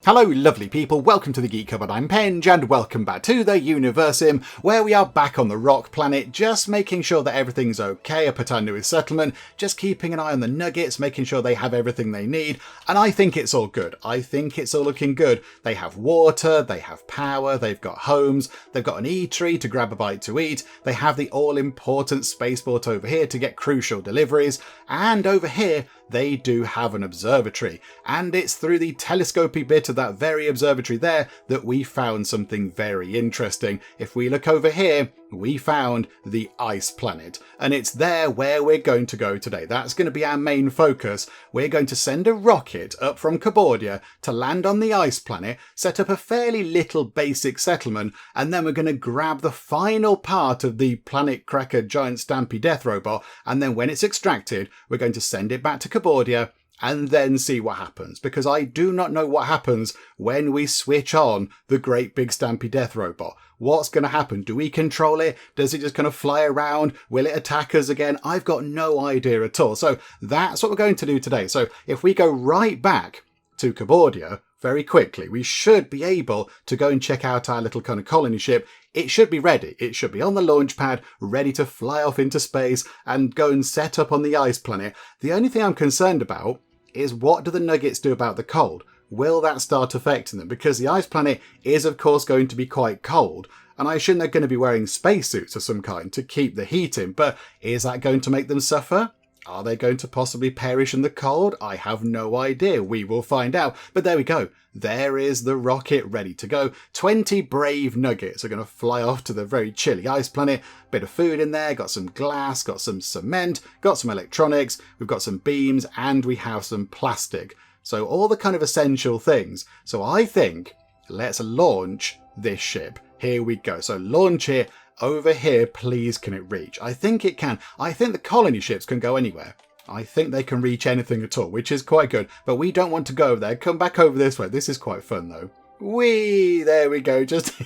Hello lovely people, welcome to the Geek Cupboard, I'm Penge, and welcome back to the Universim, where we are back on the rock planet, just making sure that everything's okay up at our newest settlement, just keeping an eye on the nuggets, making sure they have everything they need, and I think it's all good. I think it's all looking good. They have water, they have power, they've got homes, they've got an E-tree to grab a bite to eat, they have the all-important spaceport over here to get crucial deliveries, and over here they do have an observatory, and it's through the telescopy bit of that very observatory there that we found something very interesting. If we look over here, we found the ice planet, and it's there where we're going to go today. That's going to be our main focus. We're going to send a rocket up from Cabordia to land on the ice planet, set up a fairly little basic settlement, and then we're going to grab the final part of the planet cracker giant Stampy Death Robot, and then when it's extracted, we're going to send it back to Cabordia and then see what happens, because I do not know what happens when we switch on the great big Stampy Death Robot. What's going to happen? Do we control it? Does it just kind of fly around? Will it attack us again? I've got no idea at all. So that's what we're going to do today. So if we go right back to Cabordia very quickly, we should be able to go and check out our little kind of colony ship. It should be ready. It should be on the launch pad, ready to fly off into space and go and set up on the ice planet. The only thing I'm concerned about is, what do the nuggets do about the cold? Will that start affecting them? Because the ice planet is of course going to be quite cold, and I assume they're going to be wearing spacesuits of some kind to keep the heat in, but is that going to make them suffer? Are they going to possibly perish in the cold? I have no idea. We will find out. But there we go. There is the rocket ready to go. 20 brave nuggets are going to fly off to the very chilly ice planet. Bit of food in there, got some glass, got some cement, got some electronics, we've got some beams, and we have some plastic. So all the kind of essential things. So I think let's launch this ship. Here we go. So launch it. Over here, please, can it reach? I think it can. I think the colony ships can go anywhere. I think they can reach anything at all, which is quite good. But we don't want to go over there. Come back over this way. This is quite fun, though. Whee! There we go. Just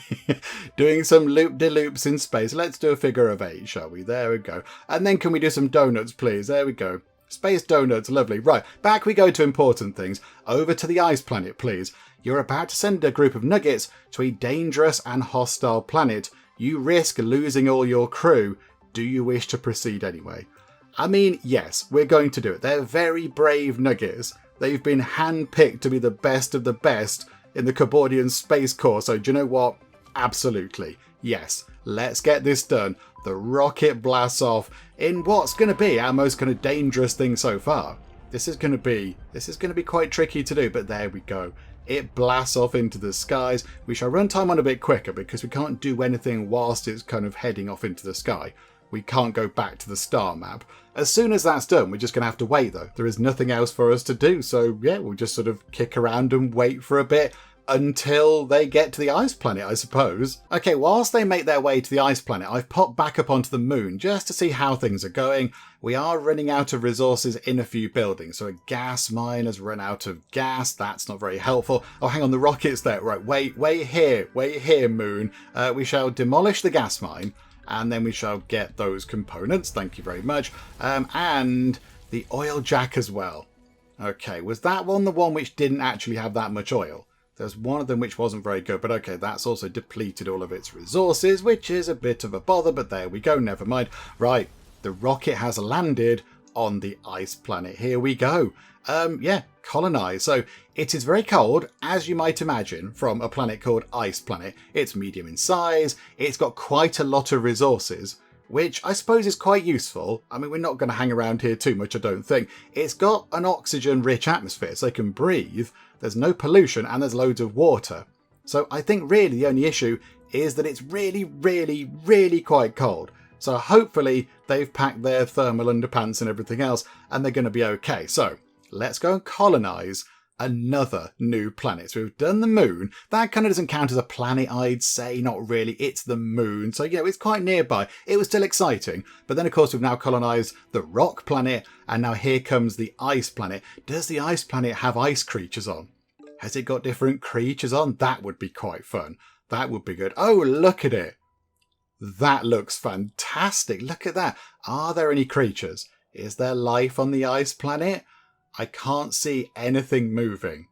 doing some loop-de-loops in space. Let's do a figure of 8, shall we? There we go. And then can we do some donuts, please? There we go. Space donuts, lovely. Right, back we go to important things. Over to the ice planet, please. You're about to send a group of nuggets to a dangerous and hostile planet. You risk losing all your crew. Do you wish to proceed anyway? I mean, yes, we're going to do it. They're very brave nuggets. They've been handpicked to be the best of the best in the Cabordian Space Corps. So do you know what? Absolutely. Yes, let's get this done. The rocket blasts off in what's going to be our most kind of dangerous thing so far. This is going to be quite tricky to do, but there we go. It blasts off into the skies. We shall run time on a bit quicker because we can't do anything whilst it's kind of heading off into the sky. We can't go back to the star map. As soon as that's done, we're just going to have to wait though. There is nothing else for us to do. So yeah, we'll just sort of kick around and wait for a bit until they get to the ice planet, I suppose. Okay, whilst they make their way to the ice planet, I've popped back up onto the moon just to see how things are going. We are running out of resources in a few buildings. So a gas mine has run out of gas. That's not very helpful. Oh, hang on, the rocket's there. Right, wait here, moon. We shall demolish the gas mine, and then we shall get those components. Thank you very much. And the oil jack as well. Okay, was that one the one which didn't actually have that much oil? There's one of them which wasn't very good, but okay, that's also depleted all of its resources, which is a bit of a bother, but there we go, never mind. Right, the rocket has landed on the ice planet. Here we go. Yeah, colonize. So it is very cold, as you might imagine, from a planet called Ice Planet. It's medium in size, it's got quite a lot of resources, which I suppose is quite useful. I mean, we're not going to hang around here too much, I don't think. It's got an oxygen-rich atmosphere, so they can breathe. There's no pollution, and there's loads of water. So I think really the only issue is that it's really, really, really quite cold. So hopefully they've packed their thermal underpants and everything else, and they're going to be okay. So let's go and colonize another new planet. So we've done the moon. That kind of doesn't count as a planet, I'd say. Not really. It's the moon. So, you know, it's quite nearby. It was still exciting. But then, of course, we've now colonized the rock planet. And now here comes the ice planet. Does the ice planet have ice creatures on? Has it got different creatures on? That would be quite fun. That would be good. Oh, look at it. That looks fantastic. Look at that. Are there any creatures? Is there life on the ice planet? I can't see anything moving.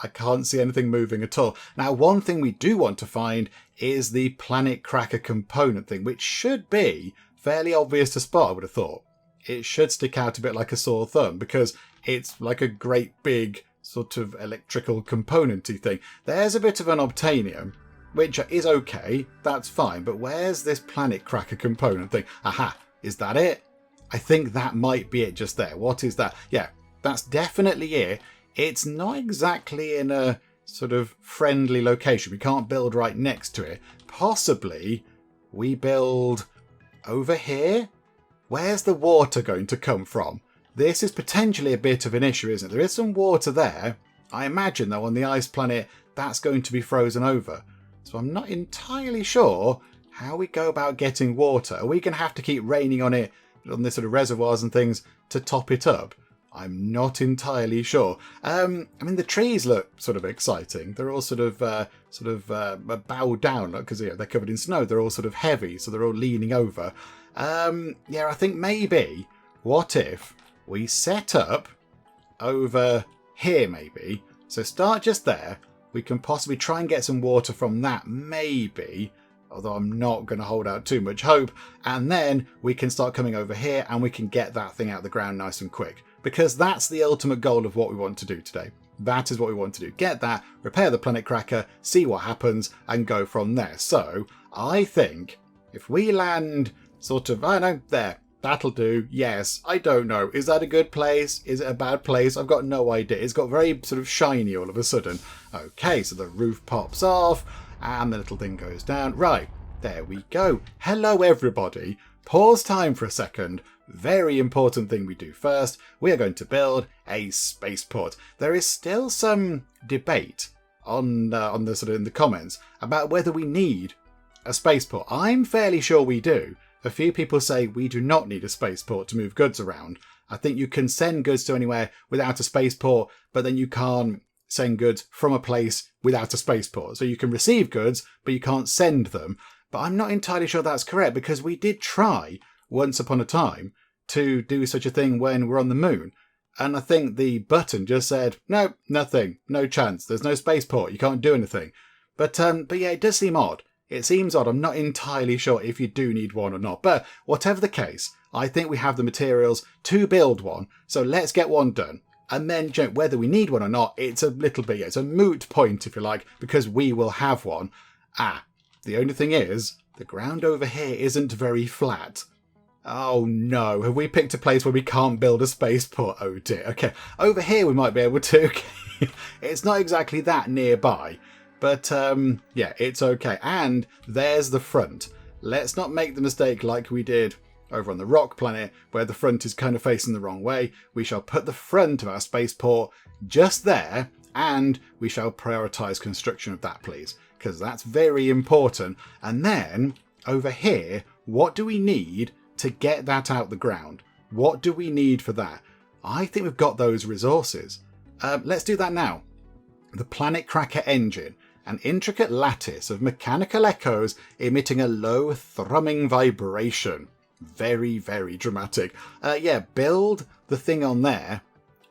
I can't see anything moving at all. Now, one thing we do want to find is the planet cracker component thing, which should be fairly obvious to spot, I would have thought. It should stick out a bit like a sore thumb because it's like a great big sort of electrical componenty thing. There's a bit of an obtainium, which is okay, that's fine, but where's this planet cracker component thing? Aha, is that it? I think that might be it just there. What is that? Yeah, that's definitely it. It's not exactly in a sort of friendly location. We can't build right next to it. Possibly we build over here? Where's the water going to come from? This is potentially a bit of an issue, isn't it? There is some water there. I imagine, though, on the ice planet, that's going to be frozen over. So I'm not entirely sure how we go about getting water. Are we going to have to keep raining on it, on this sort of reservoirs and things, to top it up? I'm not entirely sure. I mean, the trees look sort of exciting. They're all sort of bowed down because they're covered in snow. They're all sort of heavy, so they're all leaning over. Yeah, I think maybe, what if we set up over here maybe? So start just there. We can possibly try and get some water from that maybe, although I'm not going to hold out too much hope. And then we can start coming over here and we can get that thing out of the ground nice and quick. Because that's the ultimate goal of what we want to do today. That is what we want to do. Get that, repair the planet cracker, see what happens, and go from there. So, I think if we land sort of, I don't know, there, that'll do. Yes, I don't know. Is that a good place? Is it a bad place? I've got no idea. It's got very sort of shiny all of a sudden. Okay, so the roof pops off, and the little thing goes down. Right, there we go. Hello, everybody. Pause time for a second. Very important thing we do first. We are going to build a spaceport. There is still some debate on the sort of in the comments about whether we need a spaceport. I'm fairly sure we do. A few people say we do not need a spaceport to move goods around. I think you can send goods to anywhere without a spaceport, but then you can't send goods from a place without a spaceport. So you can receive goods, but you can't send them. But I'm not entirely sure that's correct because we did try once upon a time to do such a thing when we're on the moon. And I think the button just said, no, nothing, no chance. There's no spaceport. You can't do anything. But yeah, it does seem odd. It seems odd. I'm not entirely sure if you do need one or not. But whatever the case, I think we have the materials to build one. So let's get one done. And then whether we need one or not, it's a little bit, it's a moot point, if you like, because we will have one. The only thing is, the ground over here isn't very flat. Oh no, have we picked a place where we can't build a spaceport? Oh dear. Okay, over here we might be able to. It's not exactly that nearby, but yeah, it's okay. And there's the front. Let's not make the mistake like we did over on the rock planet, where the front is kind of facing the wrong way. We shall put the front of our spaceport just there, and we shall prioritise construction of that, please, because that's very important. And then, over here, what do we need to get that out the ground? What do we need for that? I think we've got those resources. Let's do that now. The Planet Cracker engine, an intricate lattice of mechanical echoes emitting a low thrumming vibration. Very, very dramatic. Yeah, build the thing on there,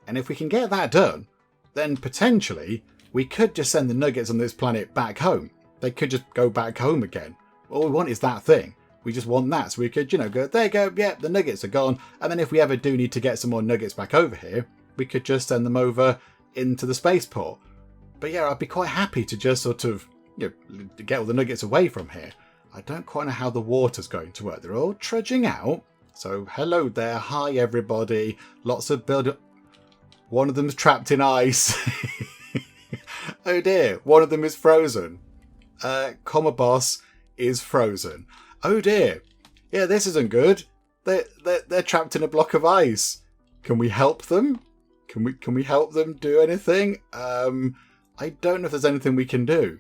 and if we can get that done, then potentially we could just send the nuggets on this planet back home. They could just go back home again. All we want is that thing. We just want that, so we could, go, there you go, yeah, the nuggets are gone, and then if we ever do need to get some more nuggets back over here, we could just send them over into the spaceport. But yeah, I'd be quite happy to just sort of, get all the nuggets away from here. I don't quite know how the water's going to work. They're all trudging out. So, hello there. Hi, everybody. Lots of build. One of them's trapped in ice. Oh, dear. One of them is frozen. Comma Boss is frozen. Oh, dear. Yeah, this isn't good. They're trapped in a block of ice. Can we help them? Can we help them do anything? I don't know if there's anything we can do.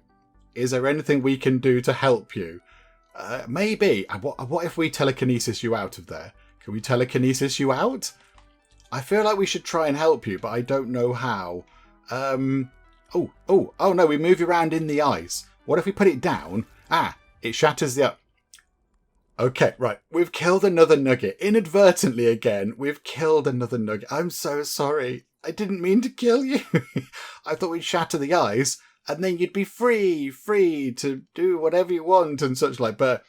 Is there anything we can do to help you? Maybe. What if we telekinesis you out of there? Can we telekinesis you out? I feel like we should try and help you, but I don't know how. Oh no, we move you around in the ice. What if we put it down? It shatters the... Okay, right. We've killed another nugget. Inadvertently again, we've killed another nugget. I'm so sorry. I didn't mean to kill you. I thought we'd shatter the ice and then you'd be free to do whatever you want and such like. But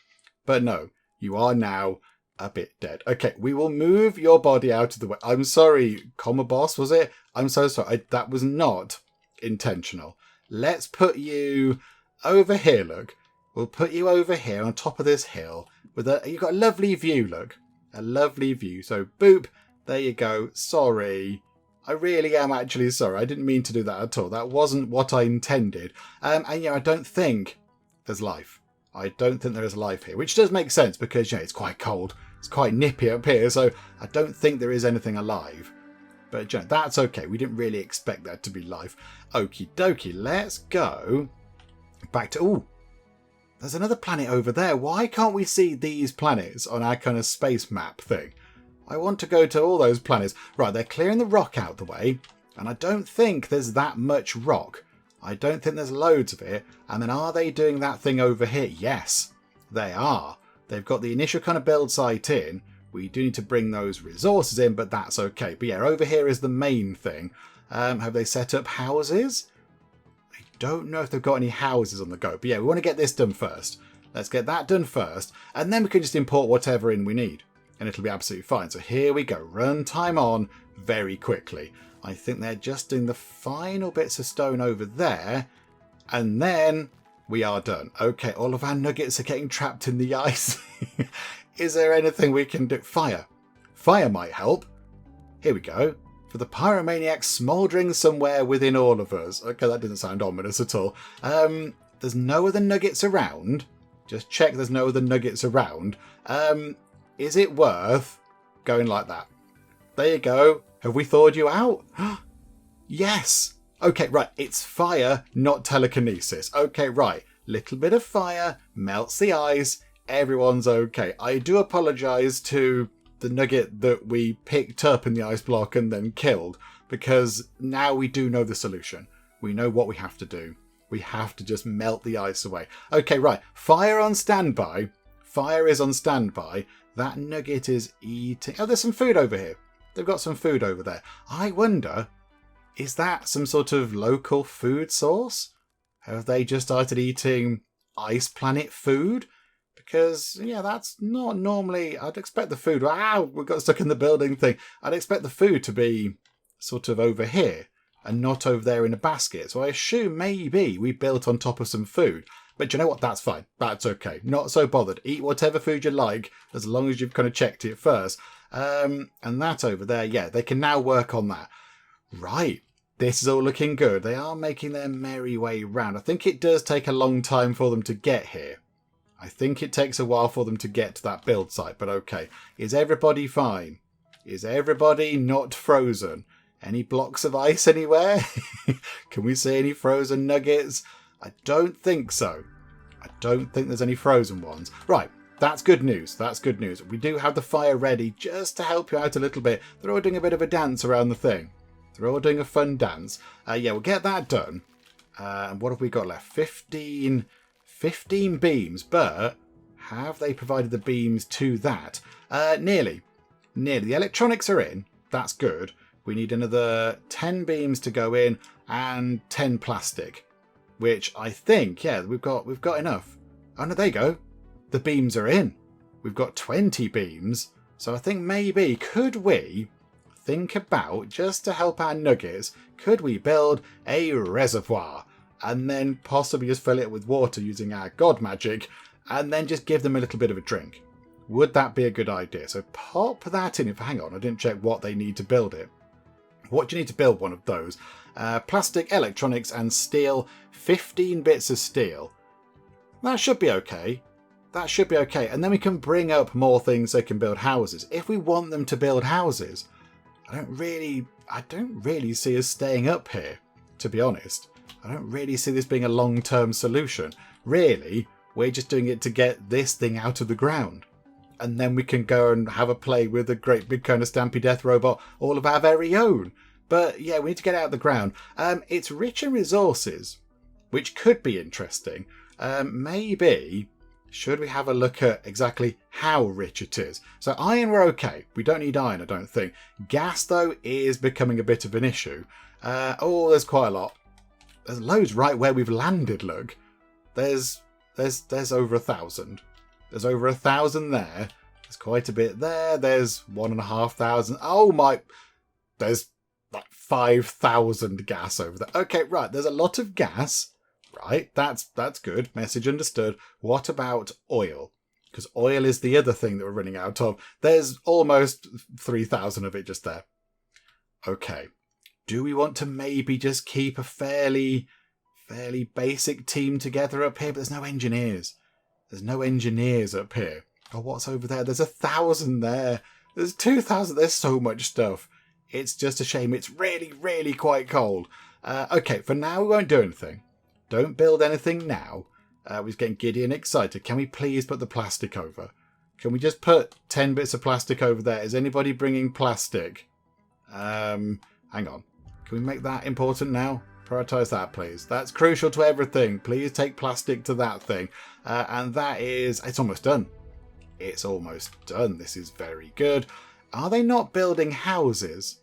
no, you are now a bit dead. Okay, we will move your body out of the way. I'm sorry, comma boss, was it? I'm so sorry. That was not intentional. Let's put you over here, look. We'll put you over here on top of this hill. You've got a lovely view, look. A lovely view. So, boop. There you go. Sorry. I really am actually sorry. I didn't mean to do that at all. That wasn't what I intended. And yeah, I don't think there's life. I don't think there is life here, which does make sense because, it's quite cold. It's quite nippy up here, so I don't think there is anything alive. But, that's okay. We didn't really expect that to be life. Okie dokie. Let's go back to... Ooh. There's another planet over there. Why can't we see these planets on our kind of space map thing? I want to go to all those planets. Right, they're clearing the rock out the way. And I don't think there's that much rock. I don't think there's loads of it. And then are they doing that thing over here? Yes, they are. They've got the initial kind of build site in. We do need to bring those resources in, but that's okay. But yeah, over here is the main thing. Have they set up houses? Don't know if they've got any houses on the go, but yeah, we want to get this done first. Let's get that done first, and then we can just import whatever in we need, and it'll be absolutely fine. So here we go, run time on very quickly. I think they're just doing the final bits of stone over there, and then we are done. Okay, all of our nuggets are getting trapped in the ice. Is there anything we can do? Fire. Fire might help. Here we go. For the pyromaniac smouldering somewhere within all of us. Okay, that doesn't sound ominous at all. There's no other nuggets around. Just check there's no other nuggets around. Is it worth going like that? There you go. Have we thawed you out? Yes. Okay, right. It's fire, not telekinesis. Okay, right. Little bit of fire melts the ice. Everyone's okay. I do apologise to the nugget that we picked up in the ice block and then killed, because now we do know the solution. We know what we have to do. We have to just melt the ice away. Okay, right. Fire on standby. Fire is on standby. That nugget is eating... Oh, there's some food over here. They've got some food over there. I wonder, is that some sort of local food source? Have they just started eating ice planet food? Because, yeah, that's not normally... I'd expect the food... Wow, we got stuck in the building thing. I'd expect the food to be sort of over here and not over there in a basket. So I assume maybe we built on top of some food. But you know what? That's fine. That's okay. Not so bothered. Eat whatever food you like, as long as you've kind of checked it first. And that over there, yeah, they can now work on that. Right. This is all looking good. They are making their merry way round. I think it does take a long time for them to get here. I think it takes a while for them to get to that build site, but okay. Is everybody fine? Is everybody not frozen? Any blocks of ice anywhere? Can we see any frozen nuggets? I don't think so. I don't think there's any frozen ones. Right, that's good news. That's good news. We do have the fire ready just to help you out a little bit. They're all doing a bit of a dance around the thing. They're all doing a fun dance. Yeah, we'll get that done. And what have we got left? 15 beams, but have they provided the beams to that? Nearly. The electronics are in. That's good. We need another 10 beams to go in and 10 plastic, which I think, yeah, we've got enough. Oh no, there you go. The beams are in. We've got 20 beams. So I think maybe, could we think about, just to help our nuggets, could we build a reservoir and then possibly just fill it with water using our god magic and then just give them a little bit of a drink? Would that be a good idea? So pop that in. Hang on, I didn't check what they need to build it. What do you need to build one of those? Plastic, electronics and steel. 15 bits of steel. That should be okay. That should be okay. And then we can bring up more things so they can build houses. If we want them to build houses, I don't really see us staying up here, to be honest. I don't really see this being a long-term solution. Really, we're just doing it to get this thing out of the ground. And then we can go and have a play with a great big kind of Stampy Death Robot, all of our very own. But yeah, we need to get it out of the ground. It's rich in resources, which could be interesting. Maybe should we have a look at exactly how rich it is? So iron, we're okay. We don't need iron, I don't think. Gas, though, is becoming a bit of an issue. Oh, there's quite a lot. There's loads right where we've landed, look. There's over 1,000. There's over 1,000 there. There's quite a bit there. There's 1,500. Oh my... There's like 5,000 gas over there. Okay, right. There's a lot of gas. Right, that's good. Message understood. What about oil? Because oil is the other thing that we're running out of. There's almost 3,000 of it just there. Okay. Do we want to maybe just keep a fairly basic team together up here? But there's no engineers. There's no engineers up here. Oh, what's over there? There's 1,000 there. There's 2,000. There's so much stuff. It's just a shame. It's really, really quite cold. Okay, for now we won't do anything. Don't build anything now. We're getting giddy and excited. Can we please put the plastic over? Can we just put 10 bits of plastic over there? Is anybody bringing plastic? Hang on. Can we make that important now? Prioritise that, please. That's crucial to everything. Please take plastic to that thing. And that is... It's almost done. It's almost done. This is very good. Are they not building houses?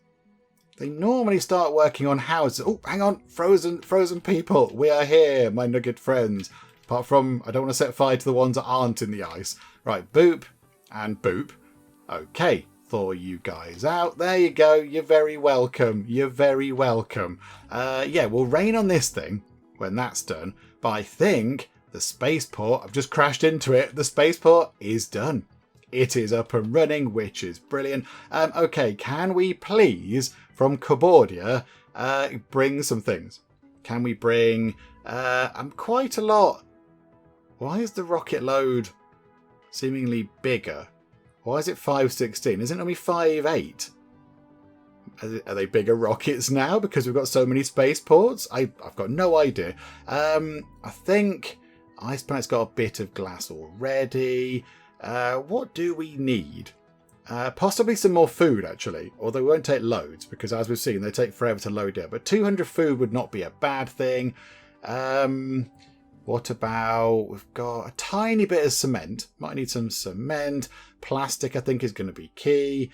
They normally start working on houses. Oh, hang on. Frozen people. We are here, my nugget friends. Apart from, I don't want to set fire to the ones that aren't in the ice. Right, boop and boop. Okay, thaw you guys out. There you go. You're very welcome. You're very welcome. Yeah, we'll rain on this thing when that's done. But I think the spaceport, I've just crashed into it. The spaceport is done. It is up and running, which is brilliant. Okay, can we please, from Cabordia, bring some things? Can we bring... quite a lot. Why is the rocket load seemingly bigger? Why is it 516? Isn't it only 58? Are they bigger rockets now because we've got so many spaceports? I've got no idea. I think Ice Planet's got a bit of glass already. What do we need? Possibly some more food, actually. Although we won't take loads, because as we've seen, they take forever to load it. But 200 food would not be a bad thing. What about... We've got a tiny bit of cement. Might need some cement. Plastic, I think, is going to be key.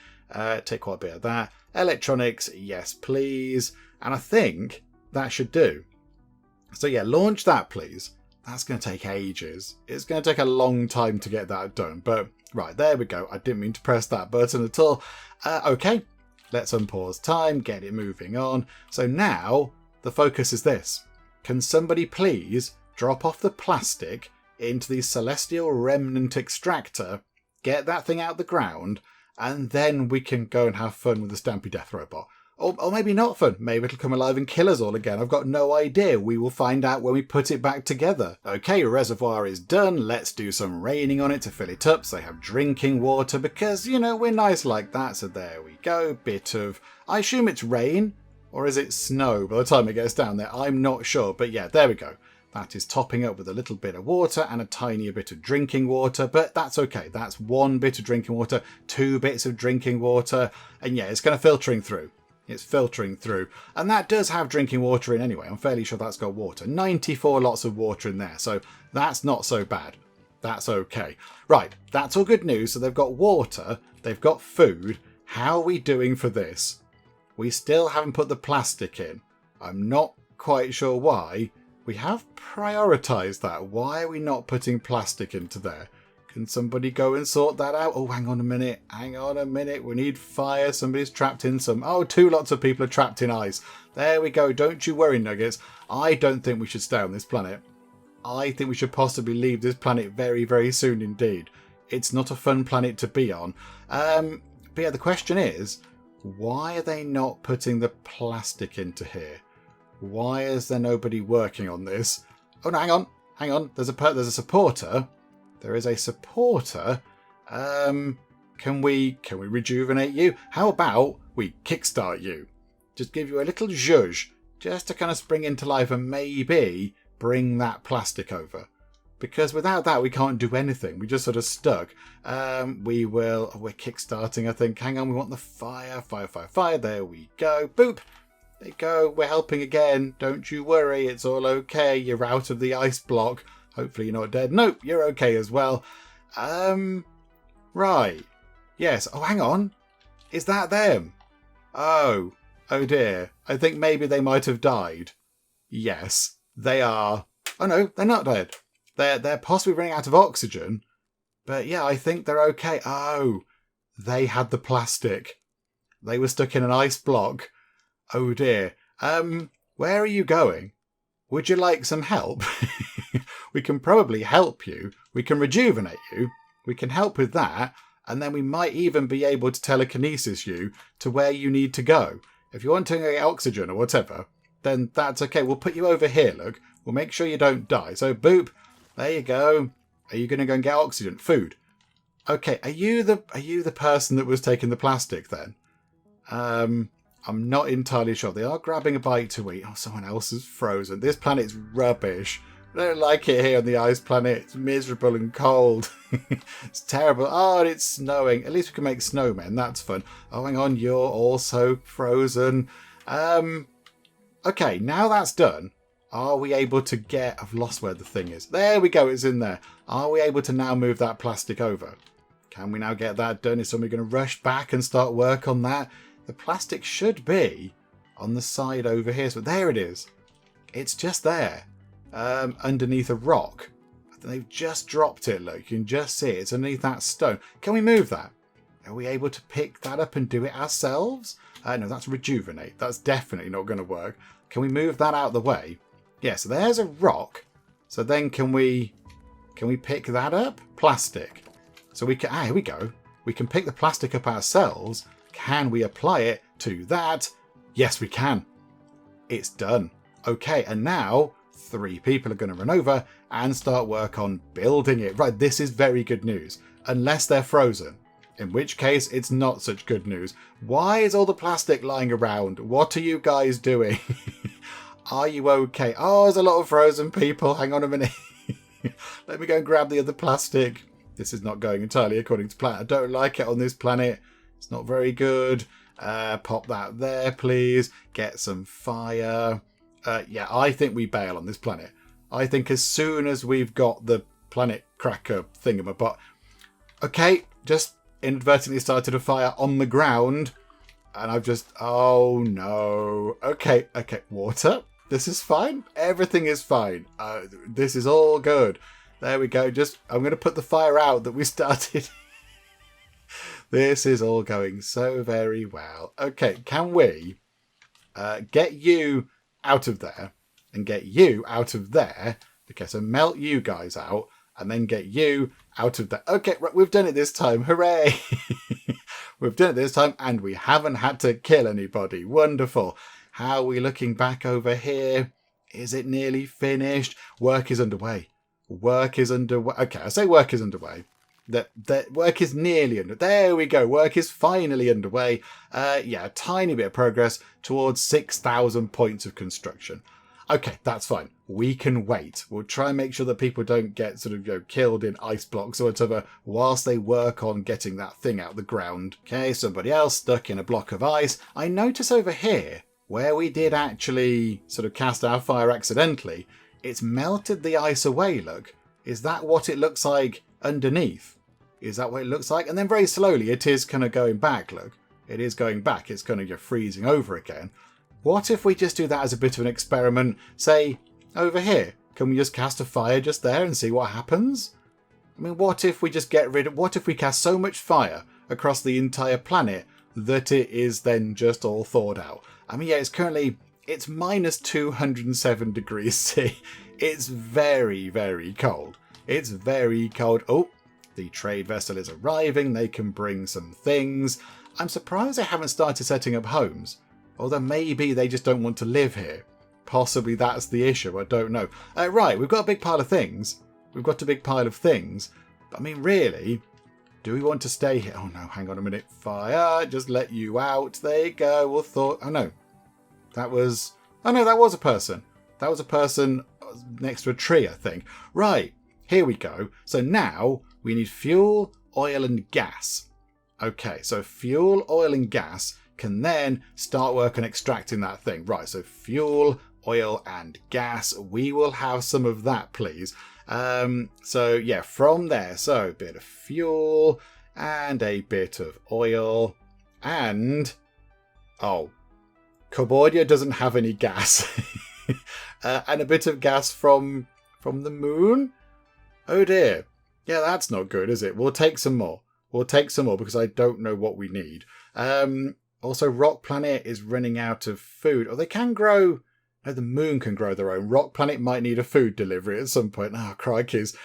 Take quite a bit of that. Electronics, yes, please. And I think that should do. So yeah, launch that, please. That's going to take ages. It's going to take a long time to get that done. But right, there we go. I didn't mean to press that button at all. Okay, let's unpause time, get it moving on. So now the focus is this. Can somebody please drop off the plastic into the Celestial Remnant Extractor, get that thing out the ground, and then we can go and have fun with the Stampy Death Robot. Or maybe not fun. Maybe it'll come alive and kill us all again. I've got no idea. We will find out when we put it back together. Okay, reservoir is done. Let's do some raining on it to fill it up so they have drinking water because, you know, we're nice like that. So there we go. Bit of... I assume it's rain or is it snow by the time it gets down there? I'm not sure. But yeah, there we go. That is topping up with a little bit of water and a tiny bit of drinking water. But that's okay. That's one bit of drinking water, 2 bits of drinking water. And yeah, it's kind of filtering through. It's filtering through. And that does have drinking water in anyway. I'm fairly sure that's got water. 94 lots of water in there. So that's not so bad. That's okay. Right. That's all good news. So they've got water. They've got food. How are we doing for this? We still haven't put the plastic in. I'm not quite sure why. We have prioritised that. Why are we not putting plastic into there? Can somebody go and sort that out? Oh, hang on a minute. Hang on a minute. We need fire. Somebody's trapped in some... Oh, 2 lots of people are trapped in ice. There we go. Don't you worry, Nuggets. I don't think we should stay on this planet. I think we should possibly leave this planet very, very soon indeed. It's not a fun planet to be on. But yeah, the question is, why are they not putting the plastic into here? Why is there nobody working on this? Oh, no, hang on. Hang on. There's a supporter. There is a supporter. Can we rejuvenate you? How about we kickstart you? Just give you a little zhuzh, just to kind of spring into life and maybe bring that plastic over. Because without that, we can't do anything. We just sort of stuck. We're kickstarting, I think. Hang on, we want the fire. Fire. There we go. Boop. There you go. We're helping again. Don't you worry. It's all okay. You're out of the ice block. Hopefully you're not dead. Nope, you're okay as well. Right. Yes. Oh, hang on. Is that them? Oh dear. I think maybe they might have died. Yes, they are. Oh no, they're not dead. They're possibly running out of oxygen. But yeah, I think they're okay. Oh, they had the plastic. They were stuck in an ice block. Oh dear. Where are you going? Would you like some help? We can probably help you. We can rejuvenate you. We can help with that. And then we might even be able to telekinesis you to where you need to go. If you want to get oxygen or whatever, then that's okay. We'll put you over here, look. We'll make sure you don't die. So, boop. There you go. Are you going to go and get oxygen? Food. Okay, are you the person that was taking the plastic then? I'm not entirely sure. They are grabbing a bite to eat. Oh, someone else is frozen. This planet's rubbish. I don't like it here on the ice planet. It's miserable and cold. It's terrible. Oh, and it's snowing. At least we can make snowmen. That's fun. Oh, hang on. You're also frozen. Okay, now that's done. Are we able to get... I've lost where the thing is. There we go. It's in there. Are we able to now move that plastic over? Can we now get that done? Is somebody going to rush back and start work on that? The plastic should be on the side over here. So there it is. It's just there. Underneath a rock. They've just dropped it, look. You can just see it. It's underneath that stone. Can we move that? Are we able to pick that up and do it ourselves? No, that's rejuvenate. That's definitely not going to work. Can we move that out of the way? Yeah, so there's a rock. So then can we pick that up? Plastic. So we can... here we go. We can pick the plastic up ourselves. Can we apply it to that? Yes, we can. It's done. Okay, and now 3 people are going to run over and start work on building it. Right, this is very good news. Unless they're frozen. In which case, it's not such good news. Why is all the plastic lying around? What are you guys doing? Are you okay? Oh, there's a lot of frozen people. Hang on a minute. Let me go and grab the other plastic. This is not going entirely according to plan. I don't like it on this planet. It's not very good. Pop that there, please. Get some fire. Yeah, I think we bail on this planet. I think as soon as we've got the planet cracker thingamabot. Okay, just inadvertently started a fire on the ground. And I've just... Oh, no. Okay, water. This is fine. Everything is fine. This is all good. There we go. I'm going to put the fire out that we started. This is all going so very well. Okay, can we get you out of there and get you out of there? Okay, so melt you guys out and then get you out of there. Okay, right, we've done it this time. Hooray! We've done it this time and we haven't had to kill anybody. Wonderful. How are we looking back over here? Is it nearly finished? Work is underway. Work is underway. Okay, I say work is underway. That work is nearly under. There we go. Work is finally underway. Yeah, a tiny bit of progress towards 6,000 points of construction. Okay, that's fine. We can wait. We'll try and make sure that people don't get sort of killed in ice blocks or whatever whilst they work on getting that thing out of the ground. Okay, somebody else stuck in a block of ice. I notice over here where we did actually sort of cast our fire accidentally, it's melted the ice away, look. Is that what it looks like underneath? Is that what it looks like? And then very slowly it is kind of going back, look. It is going back. It's kind of freezing over again. What if we just do that as a bit of an experiment? Say, over here. Can we just cast a fire just there and see what happens? I mean, what if we just what if we cast so much fire across the entire planet that it is then just all thawed out? I mean, yeah, it's minus 207 degrees C. It's very, very cold. It's very cold. Oh, the trade vessel is arriving. They can bring some things. I'm surprised they haven't started setting up homes. Although maybe they just don't want to live here. Possibly that's the issue. I don't know. Right, we've got a big pile of things. But I mean, really, do we want to stay here? Oh no, hang on a minute. Fire, just let you out. There you go. Oh no. That was a person. That was a person next to a tree, I think. Right, here we go. So now we need fuel, oil and gas. Okay, so fuel, oil and gas can then start work on extracting that thing. Right, so fuel, oil and gas. We will have some of that, please. So yeah, from there, so a bit of fuel and a bit of oil and Corbodia doesn't have any gas. And a bit of gas from the moon. Oh dear. Yeah, that's not good, is it? We'll take some more. We'll take some more because I don't know what we need. Also, Rock Planet is running out of food. Or they can grow... No, the moon can grow their own. Rock Planet might need a food delivery at some point. Oh, crikeys.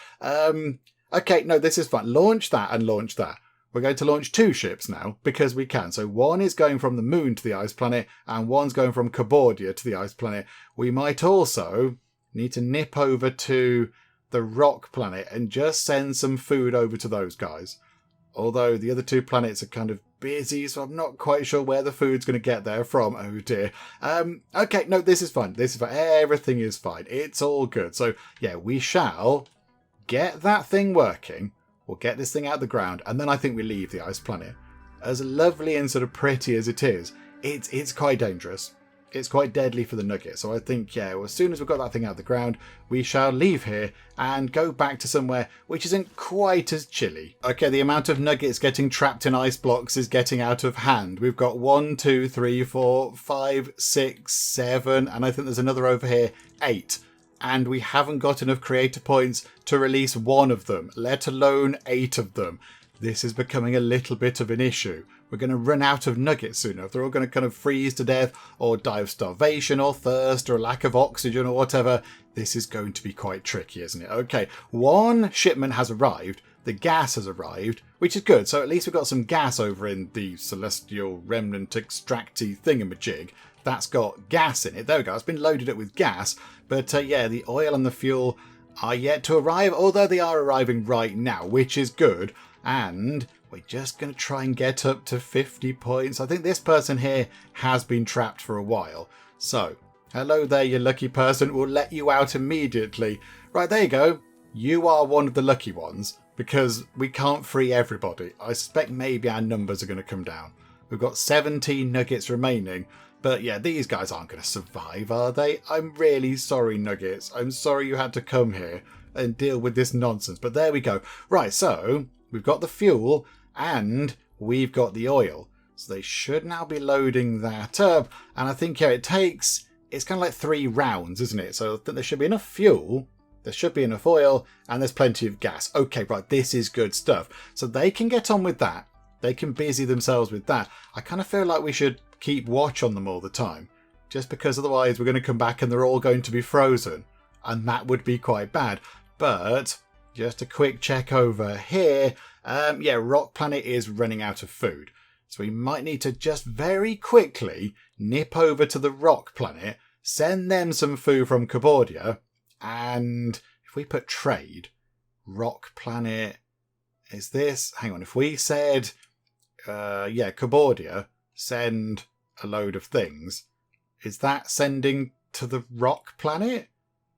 Okay, no, this is fine. Launch that and launch that. We're going to launch 2 ships now because we can. So one is going from the moon to the ice planet and one's going from Corbodia to the ice planet. We might also need to nip over to the Rock Planet and just send some food over to those guys. Although the other 2 planets are kind of busy, so I'm not quite sure where the food's going to get there from. Oh dear. Okay, no, this is fine. This is fine. Everything is fine. It's all good. So yeah, we shall get that thing working. We'll get this thing out of the ground, and then I think we leave the ice planet. As lovely and sort of pretty as it is, it's quite dangerous. It's quite deadly for the nugget. So I think, yeah, well, as soon as we've got that thing out of the ground, we shall leave here and go back to somewhere which isn't quite as chilly. Okay, the amount of nuggets getting trapped in ice blocks is getting out of hand. We've got 1, 2, 3, 4, 5, 6, 7, and I think there's another over here, 8. And we haven't got enough creator points to release 1 of them, let alone 8 of them. This is becoming a little bit of an issue. We're going to run out of nuggets soon enough. They're all going to kind of freeze to death or die of starvation or thirst or a lack of oxygen or whatever. This is going to be quite tricky, isn't it? Okay, 1 shipment has arrived. The gas has arrived, which is good. So at least we've got some gas over in the celestial remnant extracty thingamajig. That's got gas in it. There we go. It's been loaded up with gas. But yeah, the oil and the fuel are yet to arrive, although they are arriving right now, which is good. And we're just going to try and get up to 50 points. I think this person here has been trapped for a while. So, hello there, you lucky person. We'll let you out immediately. Right, there you go. You are one of the lucky ones because we can't free everybody. I suspect maybe our numbers are going to come down. We've got 17 nuggets remaining. But yeah, these guys aren't going to survive, are they? I'm really sorry, Nuggets. I'm sorry you had to come here and deal with this nonsense. But there we go. Right, so we've got the fuel and we've got the oil. So they should now be loading that up. And I think, yeah, it's kind of like 3 rounds, isn't it? So I think there should be enough fuel, there should be enough oil, and there's plenty of gas. Okay, right, this is good stuff. So they can get on with that. They can busy themselves with that. I kind of feel like we should keep watch on them all the time, just because otherwise we're going to come back and they're all going to be frozen, and that would be quite bad. But just a quick check over here. Yeah, Rock Planet is running out of food, so we might need to just very quickly nip over to the Rock Planet, send them some food from Corbodia, and if we put trade, Rock Planet is this. Hang on, if we said, yeah, Corbodia, send a load of things. Is that sending to the Rock Planet?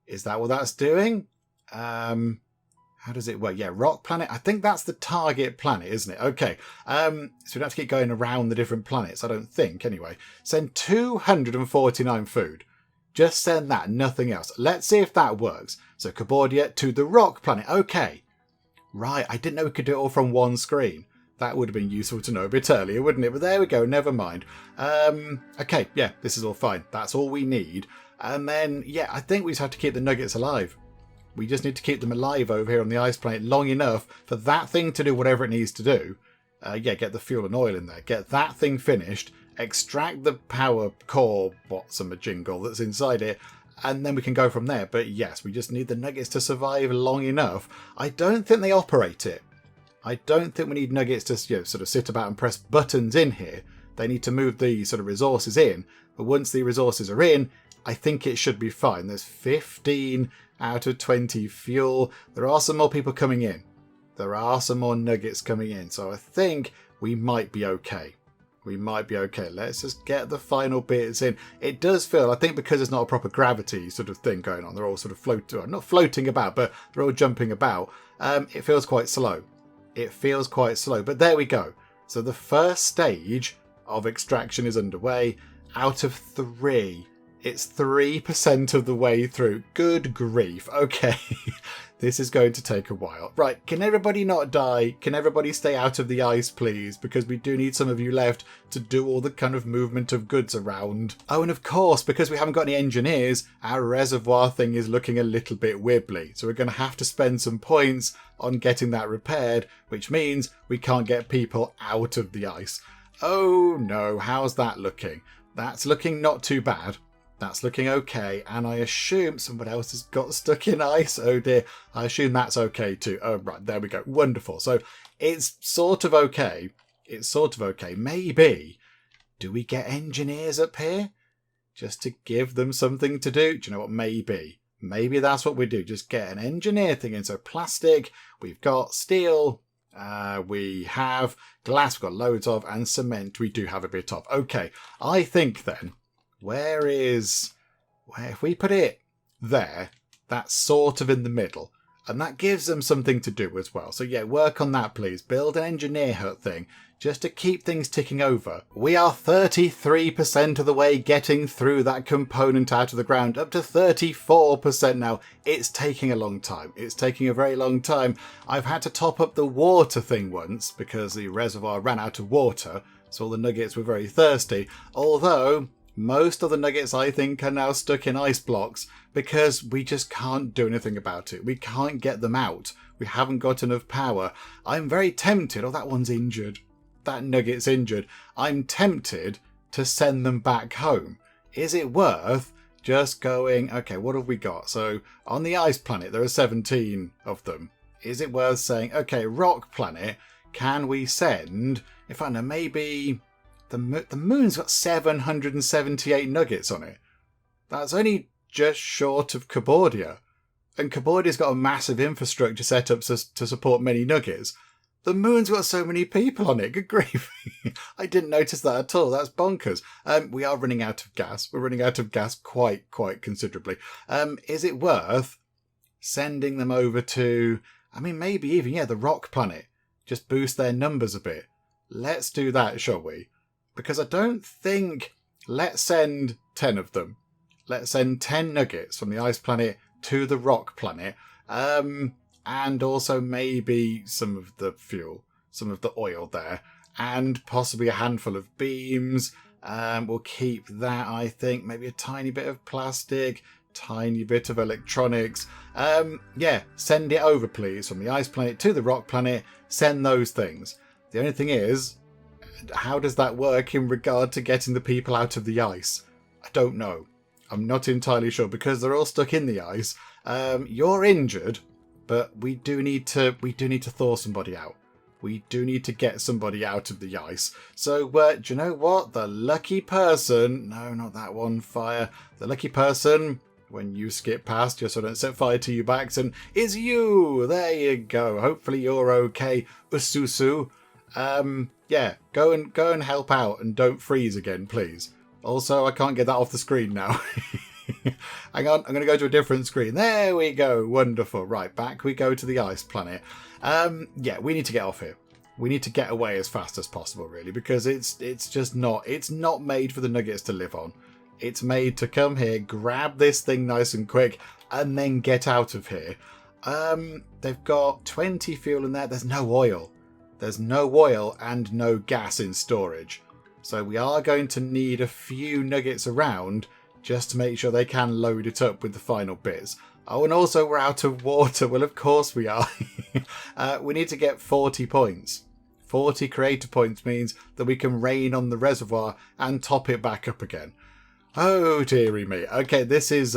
Is that what that's doing? How does it work? Yeah, Rock Planet. I think that's the target planet, isn't it? Okay. So we don't have to keep going around the different planets, I don't think. Anyway, send 249 food. Just send that, nothing else. Let's see if that works. So Corbodia to the Rock Planet. Okay. Right, I didn't know we could do it all from one screen. That would have been useful to know a bit earlier, wouldn't it? But there we go, never mind. Okay, yeah, this is all fine. That's all we need. And then, yeah, I think we just have to keep the nuggets alive. We just need to keep them alive over here on the ice planet long enough for that thing to do whatever it needs to do. Yeah, get the fuel and oil in there. Get that thing finished. Extract the power core, what's-a-majingle that's inside it. And then we can go from there. But yes, we just need the nuggets to survive long enough. I don't think they operate it. I don't think we need nuggets to, you know, sort of sit about and press buttons in here. They need to move the sort of resources in. But once the resources are in, I think it should be fine. There's 15 out of 20 fuel. There are some more people coming in. There are some more nuggets coming in. So I think we might be okay. We might be okay. Let's just get the final bits in. It does feel, I think because there's not a proper gravity sort of thing going on, they're all sort of floating, not floating about, but they're all jumping about. It feels quite slow. It feels quite slow, but there we go. So the first stage of extraction is underway out of 3. It's 3% of the way through. Good grief. Okay. This is going to take a while. Right, can everybody not die? Can everybody stay out of the ice, please? Because we do need some of you left to do all the kind of movement of goods around. Oh, and of course, because we haven't got any engineers, our reservoir thing is looking a little bit wibbly. So we're going to have to spend some points on getting that repaired, which means we can't get people out of the ice. Oh no, how's that looking? That's looking not too bad. That's looking okay, and I assume someone else has got stuck in ice. Oh dear, I assume that's okay too. Oh right, there we go. Wonderful. So it's sort of okay. It's sort of okay. Maybe, do we get engineers up here? Just to give them something to do? Do you know what? Maybe. Maybe that's what we do. Just get an engineer thing in. So plastic, we've got steel, we have glass, we've got loads of, and cement we do have a bit of. Okay, I think then, if we put it there, that's sort of in the middle, and that gives them something to do as well. So yeah, work on that please. Build an engineer hut thing just to keep things ticking over. We are 33% of the way getting through that component out of the ground, up to 34% now. It's taking a long time. It's taking a very long time. I've had to top up the water thing once because the reservoir ran out of water, so all the nuggets were very thirsty. Although most of the nuggets, I think, are now stuck in ice blocks because we just can't do anything about it. We can't get them out. We haven't got enough power. I'm very tempted. Oh, that one's injured. That nugget's injured. I'm tempted to send them back home. Is it worth just going, okay, what have we got? So on the ice planet, there are 17 of them. Is it worth saying, okay, rock planet, can we send, if I know, maybe the moon's got 778 nuggets on it. That's only just short of Cabordia. And Cabordia's got a massive infrastructure set up to support many nuggets. The moon's got so many people on it. Good grief. I didn't notice that at all. That's bonkers. We are running out of gas. We're running out of gas quite considerably. Is it worth sending them over to, I mean, maybe even, yeah, the rock planet? Just boost their numbers a bit. Let's do that, shall we? Because I don't think... Let's send 10 of them. Let's send 10 nuggets from the ice planet to the rock planet. And also maybe some of the fuel, some of the oil there. And possibly a handful of beams. We'll keep that, I think. Maybe a tiny bit of plastic. Tiny bit of electronics. Yeah, send it over, please. From the ice planet to the rock planet. Send those things. The only thing is, how does that work in regard to getting the people out of the ice? I don't know. I'm not entirely sure because they're all stuck in the ice. You're injured, but we do need to thaw somebody out. We do need to get somebody out of the ice. So, do you know what? The lucky person... No, not that one. Fire. The lucky person, when you skip past, just so I don't set fire to your backs, and is you! There you go. Hopefully you're okay, Ususu. Yeah, go and help out and don't freeze again, please. Also, I can't get that off the screen now. Hang on, I'm going to go to a different screen. There we go. Wonderful. Right, back we go to the ice planet. Yeah, we need to get off here. We need to get away as fast as possible, really, because it's not made for the nuggets to live on. It's made to come here, grab this thing nice and quick, and then get out of here. They've got 20 fuel in there. There's no oil. There's no oil and no gas in storage. So we are going to need a few nuggets around just to make sure they can load it up with the final bits. Oh, and also we're out of water. Well, of course we are. We need to get 40 points. 40 creator points means that we can rain on the reservoir and top it back up again. Oh, dearie me. Okay, this is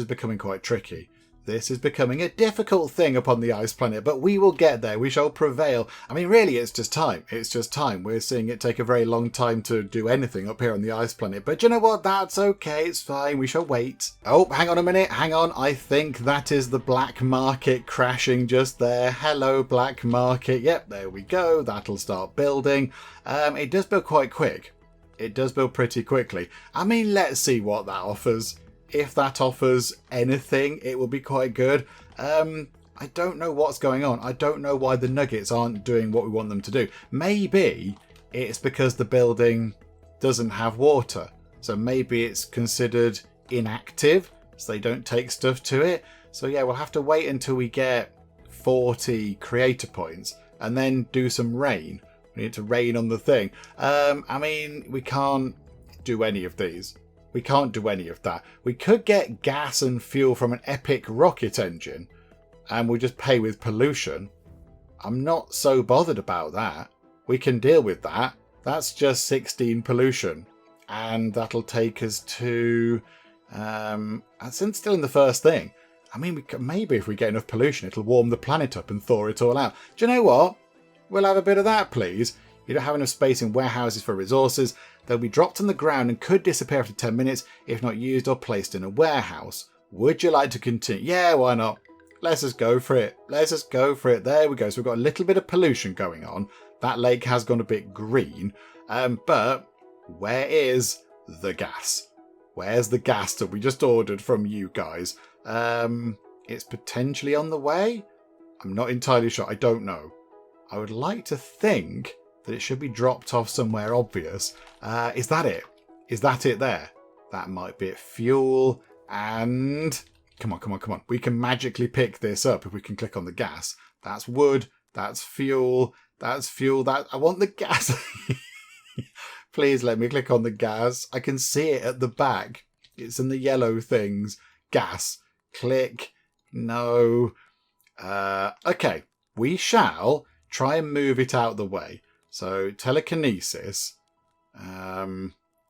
becoming quite tricky. This is becoming a difficult thing upon the ice planet, but we will get there. We shall prevail. I mean, really, it's just time. It's just time. We're seeing it take a very long time to do anything up here on the ice planet. But you know what? That's okay. It's fine. We shall wait. Oh, hang on a minute. Hang on. I think that is the black market crashing just there. Hello, black market. Yep, there we go. That'll start building. It does build quite quick. It does build pretty quickly. I mean, let's see what that offers. If that offers anything, it will be quite good. I don't know what's going on. I don't know why the nuggets aren't doing what we want them to do. Maybe it's because the building doesn't have water. So maybe it's considered inactive, so they don't take stuff to it. So yeah, we'll have to wait until we get 40 creator points and then do some rain. We need to rain on the thing. I mean, we can't do any of these. We can't do any of that. We could get gas and fuel from an epic rocket engine and we'll just pay with pollution. I'm not so bothered about that. We can deal with that. That's just 16 pollution. And that'll take us to... that's still in the first thing. I mean, maybe if we get enough pollution, it'll warm the planet up and thaw it all out. Do you know what? We'll have a bit of that, please. You don't have enough space in warehouses for resources. They'll be dropped on the ground and could disappear after 10 minutes if not used or placed in a warehouse. Would you like to continue? Yeah, why not? Let's just go for it. Let's just go for it. There we go. So we've got a little bit of pollution going on. That lake has gone a bit green. But where is the gas? Where's the gas that we just ordered from you guys? It's potentially on the way. I'm not entirely sure. I don't know. I would like to think that it should be dropped off somewhere obvious. Is that it? Is that it there? That might be it. Fuel and... Come on, come on, come on. We can magically pick this up if we can click on the gas. That's wood. That's fuel. That's fuel. I want the gas. Please let me click on the gas. I can see it at the back. It's in the yellow things. Gas. Click. No. Okay. We shall try and move it out of the way. So telekinesis.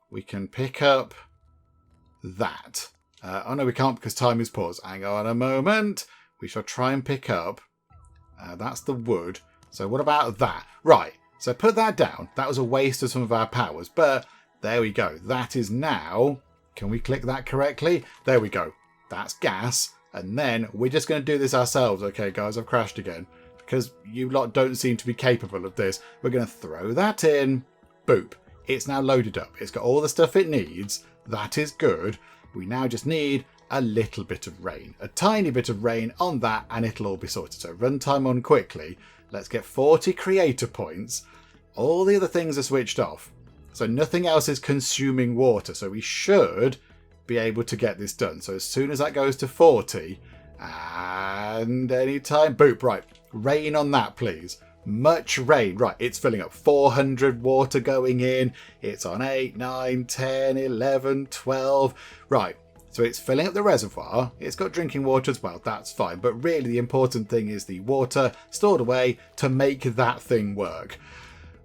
We can pick up that. Oh no, we can't because time is paused. Hang on a moment. We shall try and pick up. That's the wood. So what about that? Right. So put that down. That was a waste of some of our powers. But there we go. That is now... Can we click that correctly? There we go. That's gas. And then we're just going to do this ourselves. Okay, guys, I've crashed again. Because you lot don't seem to be capable of this. We're going to throw that in. Boop. It's now loaded up. It's got all the stuff it needs. That is good. We now just need a little bit of rain. A tiny bit of rain on that and it'll all be sorted. So runtime on quickly. Let's get 40 creator points. All the other things are switched off. So nothing else is consuming water. So we should be able to get this done. So as soon as that goes to 40 and anytime, boop, right. Rain on that, please. Much rain. Right, it's filling up. 400 water going in. It's on 8, 9, 10, 11, 12. Right, so it's filling up the reservoir. It's got drinking water as well. That's fine. But really the important thing is the water stored away to make that thing work.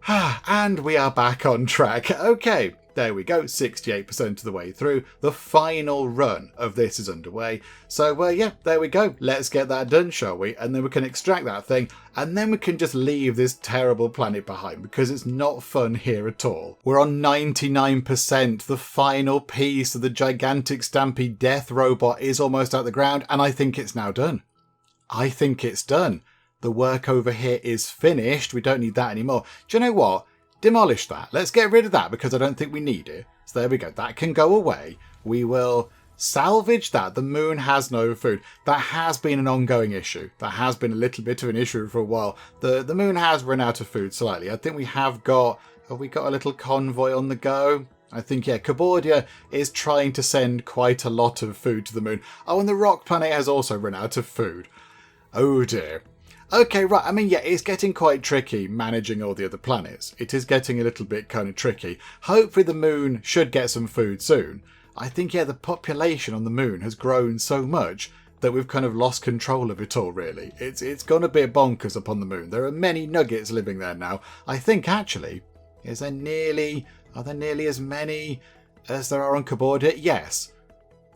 And we are back on track. Okay, there we go. 68% of the way through. The final run of this is underway. So, yeah, there we go. Let's get that done, shall we? And then we can extract that thing. And then we can just leave this terrible planet behind because it's not fun here at all. We're on 99%. The final piece of the gigantic Stampy Death Robot is almost out the ground. And I think it's now done. I think it's done. The work over here is finished. We don't need that anymore. Do you know what? Demolish that. Let's get rid of that because I don't think we need it. So there we go. That can go away. We will salvage that. The moon has no food. That has been an ongoing issue. That has been a little bit of an issue for a while. The moon has run out of food slightly. I think we have got a little convoy on the go? I think, yeah, Cabordia is trying to send quite a lot of food to the moon. Oh, and the rock planet has also run out of food. Oh dear. Okay, right. I mean, yeah, it's getting quite tricky managing all the other planets. It is getting a little bit kind of tricky. Hopefully the moon should get some food soon. I think, yeah, the population on the moon has grown so much that we've kind of lost control of it all, really. It's gone a bit bonkers up on the moon. There are many nuggets living there now. I think, actually, are there nearly as many as there are on Cabordia? Yes.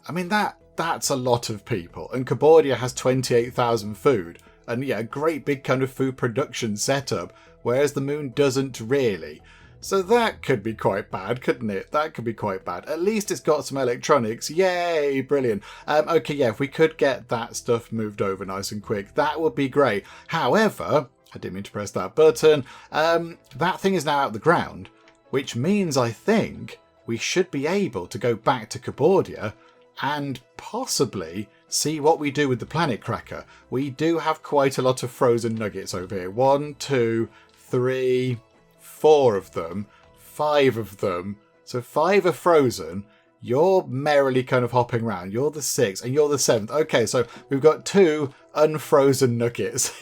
I mean, that's a lot of people. And Cabordia has 28,000 food. And yeah, a great big kind of food production setup, whereas the moon doesn't really. So that could be quite bad, couldn't it? That could be quite bad. At least it's got some electronics. Yay, brilliant. Okay, yeah, if we could get that stuff moved over nice and quick, that would be great. However, I didn't mean to press that button. That thing is now out of the ground, which means I think we should be able to go back to Cabordia and possibly see what we do with the planet cracker. We do have quite a lot of frozen nuggets over here. 1, 2, 3, 4 of them. 5 of them. So 5 are frozen. You're merrily kind of hopping around. You're the 6th and you're the 7th. Okay, so we've got 2 unfrozen nuggets.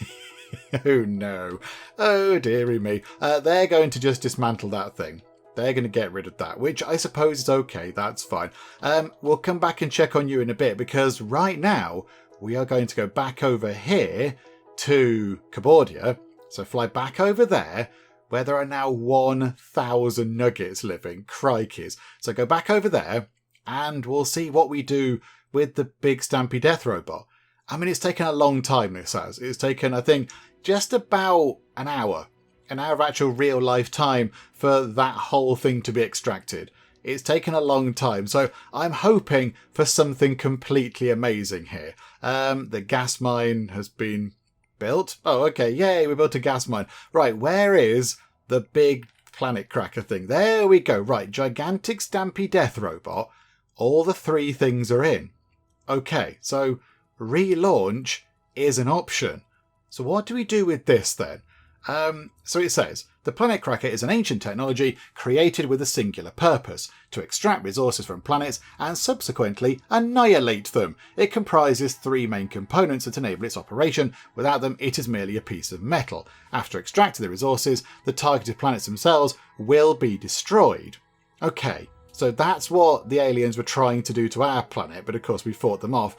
Oh no. Oh dearie me. They're going to just dismantle that thing. They're going to get rid of that, which I suppose is okay. That's fine. We'll come back and check on you in a bit, because right now we are going to go back over here to Cabordia. So fly back over there, where there are now 1,000 nuggets living. Crikeys. So go back over there and we'll see what we do with the big Stampy Death Robot. I mean, it's taken a long time, this has. It's taken, I think, just about an hour of actual real life time for that whole thing to be extracted. It's taken a long time, so I'm hoping for something completely amazing here. The gas mine has been built. Oh, okay, yay, we built a gas mine. Right, where is the big planet cracker thing? There we go. Right, gigantic Stampy Death Robot. All the 3 things are in. Okay, so relaunch is an option. So what do we do with this then? So it says, the planet cracker is an ancient technology created with a singular purpose, to extract resources from planets and subsequently annihilate them. It comprises 3 main components that enable its operation. Without them, it is merely a piece of metal. After extracting the resources, the targeted planets themselves will be destroyed. Okay, so that's what the aliens were trying to do to our planet, but of course we fought them off.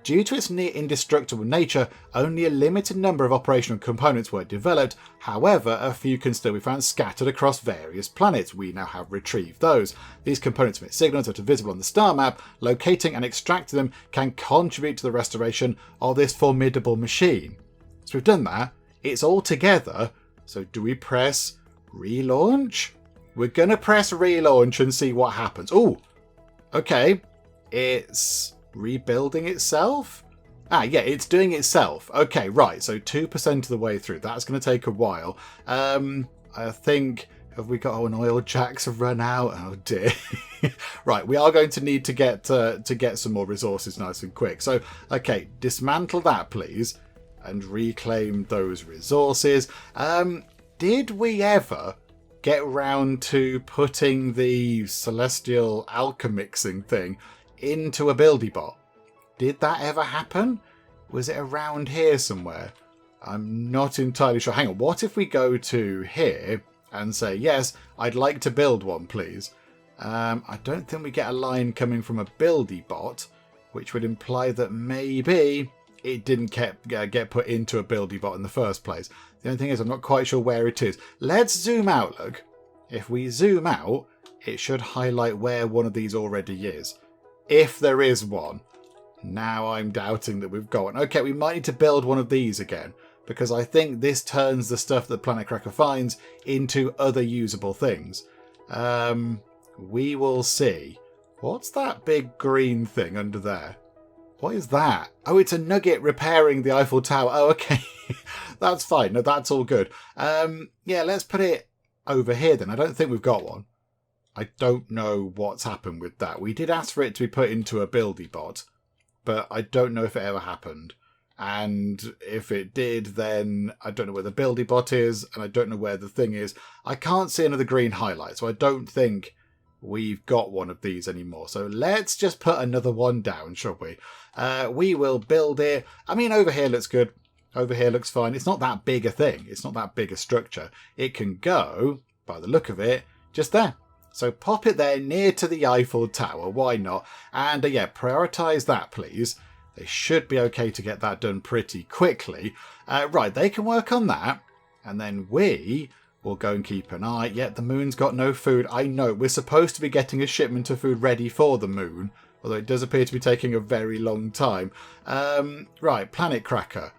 Due to its near indestructible nature, only a limited number of operational components were developed. However, a few can still be found scattered across various planets. We now have retrieved those. These components emit signals that are visible on the star map. Locating and extracting them can contribute to the restoration of this formidable machine. So we've done that. It's all together. So do we press relaunch? We're going to press relaunch and see what happens. Oh, okay. It's rebuilding itself? Yeah, it's doing itself. Okay, right. So 2% of the way through. That's going to take a while. I think, have we got, an oil jacks have run out? Oh dear. Right, we are going to need to get some more resources nice and quick. So, okay, dismantle that, please, and reclaim those resources. Did we ever get round to putting the celestial alchemixing thing into a buildybot? Did that ever happen? Was it around here somewhere? I'm not entirely sure. Hang on, what if we go to here and say, yes, I'd like to build one, please? I don't think we get a line coming from a buildybot, which would imply that maybe it didn't get put into a buildybot in the first place. The only thing is, I'm not quite sure where it is. Let's zoom out, look. If we zoom out, it should highlight where one of these already is. If there is one. Now I'm doubting that we've got one. Okay, we might need to build one of these again, because I think this turns the stuff that Planet Cracker finds into other usable things. We will see. What's that big green thing under there? What is that? Oh, it's a nugget repairing the Eiffel Tower. Oh, okay. That's fine. No, that's all good. Yeah, let's put it over here then. I don't think we've got one. I don't know what's happened with that. We did ask for it to be put into a buildybot, but I don't know if it ever happened. And if it did, then I don't know where the buildybot is, and I don't know where the thing is. I can't see another green highlight, so I don't think we've got one of these anymore. So let's just put another one down, shall we? We will build it. I mean, over here looks good. Over here looks fine. It's not that big a thing. It's not that big a structure. It can go, by the look of it, just there. So pop it there near to the Eiffel Tower. Why not? And yeah, prioritise that, please. They should be okay to get that done pretty quickly. Right, they can work on that. And then we will go and keep an eye. Yet the moon's got no food. I know, we're supposed to be getting a shipment of food ready for the moon. Although it does appear to be taking a very long time. Right, Planet Cracker.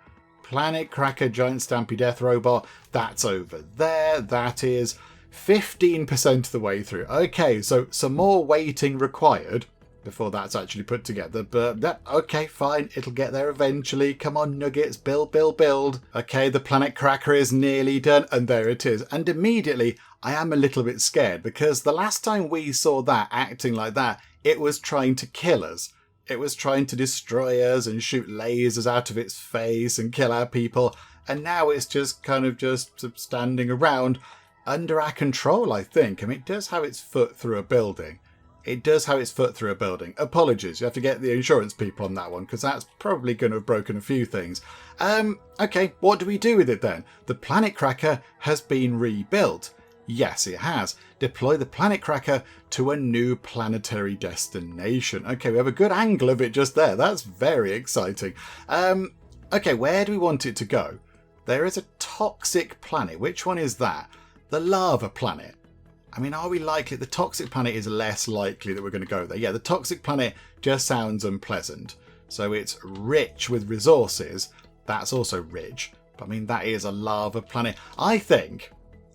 Planet Cracker, Giant Stampy Death Robot. That's over there. That is 15% of the way through. Okay, so some more waiting required before that's actually put together. But okay, fine. It'll get there eventually. Come on, Nuggets. Build, build, build. Okay, the Planet Cracker is nearly done. And there it is. And immediately, I am a little bit scared because the last time we saw that acting like that, it was trying to kill us. It was trying to destroy us and shoot lasers out of its face and kill our people. And now it's just kind of just standing around. under our control, I think. I mean, it does have its foot through a building. It does have its foot through a building. Apologies, you have to get the insurance people on that one, because that's probably going to have broken a few things. Okay, what do we do with it then? The Planet Cracker has been rebuilt. Yes, it has. Deploy the Planet Cracker to a new planetary destination. Okay, we have a good angle of it just there. That's very exciting. Okay, where do we want it to go? There is a toxic planet. Which one is that? The lava planet. I mean, are we likely? The toxic planet is less likely that we're going to go there. Yeah, the toxic planet just sounds unpleasant. So it's rich with resources. That's also rich. But I mean, that is a lava planet. I think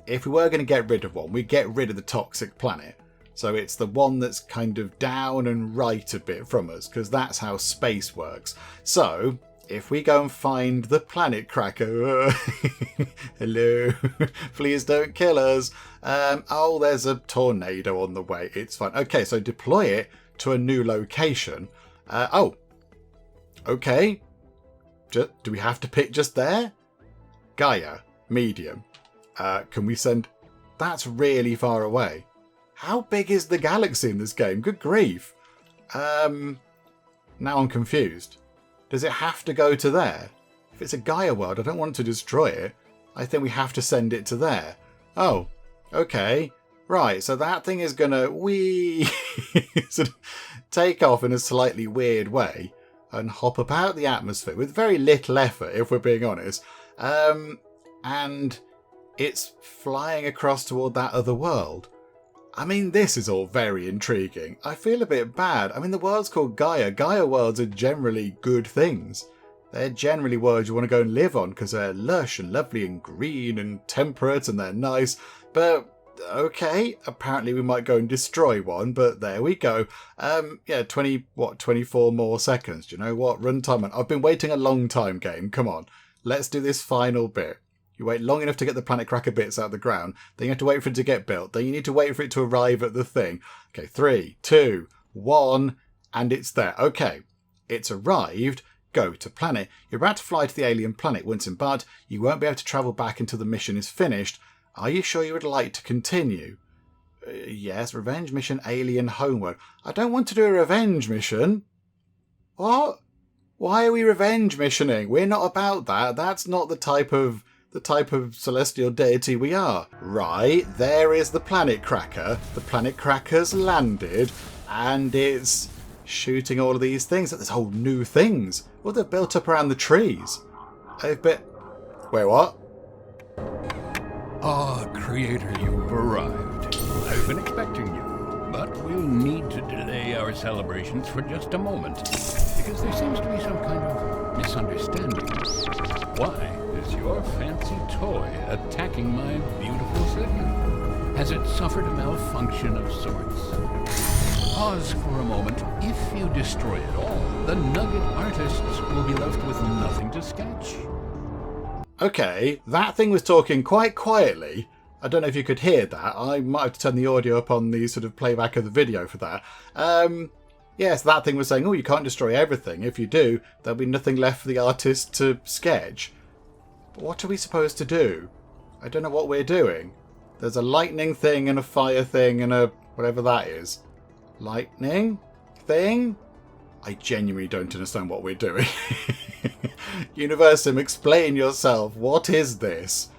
if we were going to get rid of one, we'd get rid of the toxic planet. So it's the one that's kind of down and right a bit from us, because that's how space works. So if we go and find the Planet Cracker, hello, please don't kill us. Oh, there's a tornado on the way. It's fine. Okay, so deploy it to a new location. Oh, okay. Do we have to pick just there? Gaia, medium. Can we send... That's really far away. How big is the galaxy in this game? Good grief. Now I'm confused. Does it have to go to there? If it's a Gaia world, I don't want to destroy it. I think we have to send it to there. Oh, okay. Right, so that thing is going to sort of take off in a slightly weird way and hop about the atmosphere with very little effort, if we're being honest. And it's flying across toward that other world. I mean, this is all very intriguing. I feel a bit bad. I mean, the world's called Gaia. Gaia worlds are generally good things. They're generally worlds you want to go and live on because they're lush and lovely and green and temperate and they're nice. But, okay, apparently we might go and destroy one, but there we go. Yeah, 24 more seconds. Do you know what? Runtime. I've been waiting a long time, game. Come on. Let's do this final bit. You wait long enough to get the Planet Cracker bits out of the ground. Then you have to wait for it to get built. Then you need to wait for it to arrive at the thing. Okay, 3, 2, 1, and it's there. Okay, it's arrived. Go to planet. You're about to fly to the alien planet. Once embarked, you won't be able to travel back until the mission is finished. Are you sure you would like to continue? Yes, revenge mission, alien homeworld. I don't want to do a revenge mission. What? Why are we revenge missioning? We're not about that. That's not the type of celestial deity we are. Right, there is the Planet Cracker. The Planet Cracker's landed, and it's shooting all of these things. There's whole new things. Well, they're built up around the trees. Wait, what? Ah, Creator, you've arrived. I've been expecting you, but we'll need to delay our celebrations for just a moment, because there seems to be some kind of misunderstanding. Why is your fancy toy attacking my beautiful city? Has it suffered a malfunction of sorts? Pause for a moment. If you destroy it all, the Nugget artists will be left with nothing to sketch. Okay, that thing was talking quite quietly. I don't know if you could hear that. I might have to turn the audio up on the sort of playback of the video for that. Yes, that thing was saying, oh, you can't destroy everything. If you do, there'll be nothing left for the artist to sketch. But what are we supposed to do? I don't know what we're doing. There's a lightning thing and a fire thing and a whatever that is. Lightning thing? I genuinely don't understand what we're doing. Universim, explain yourself. What is this?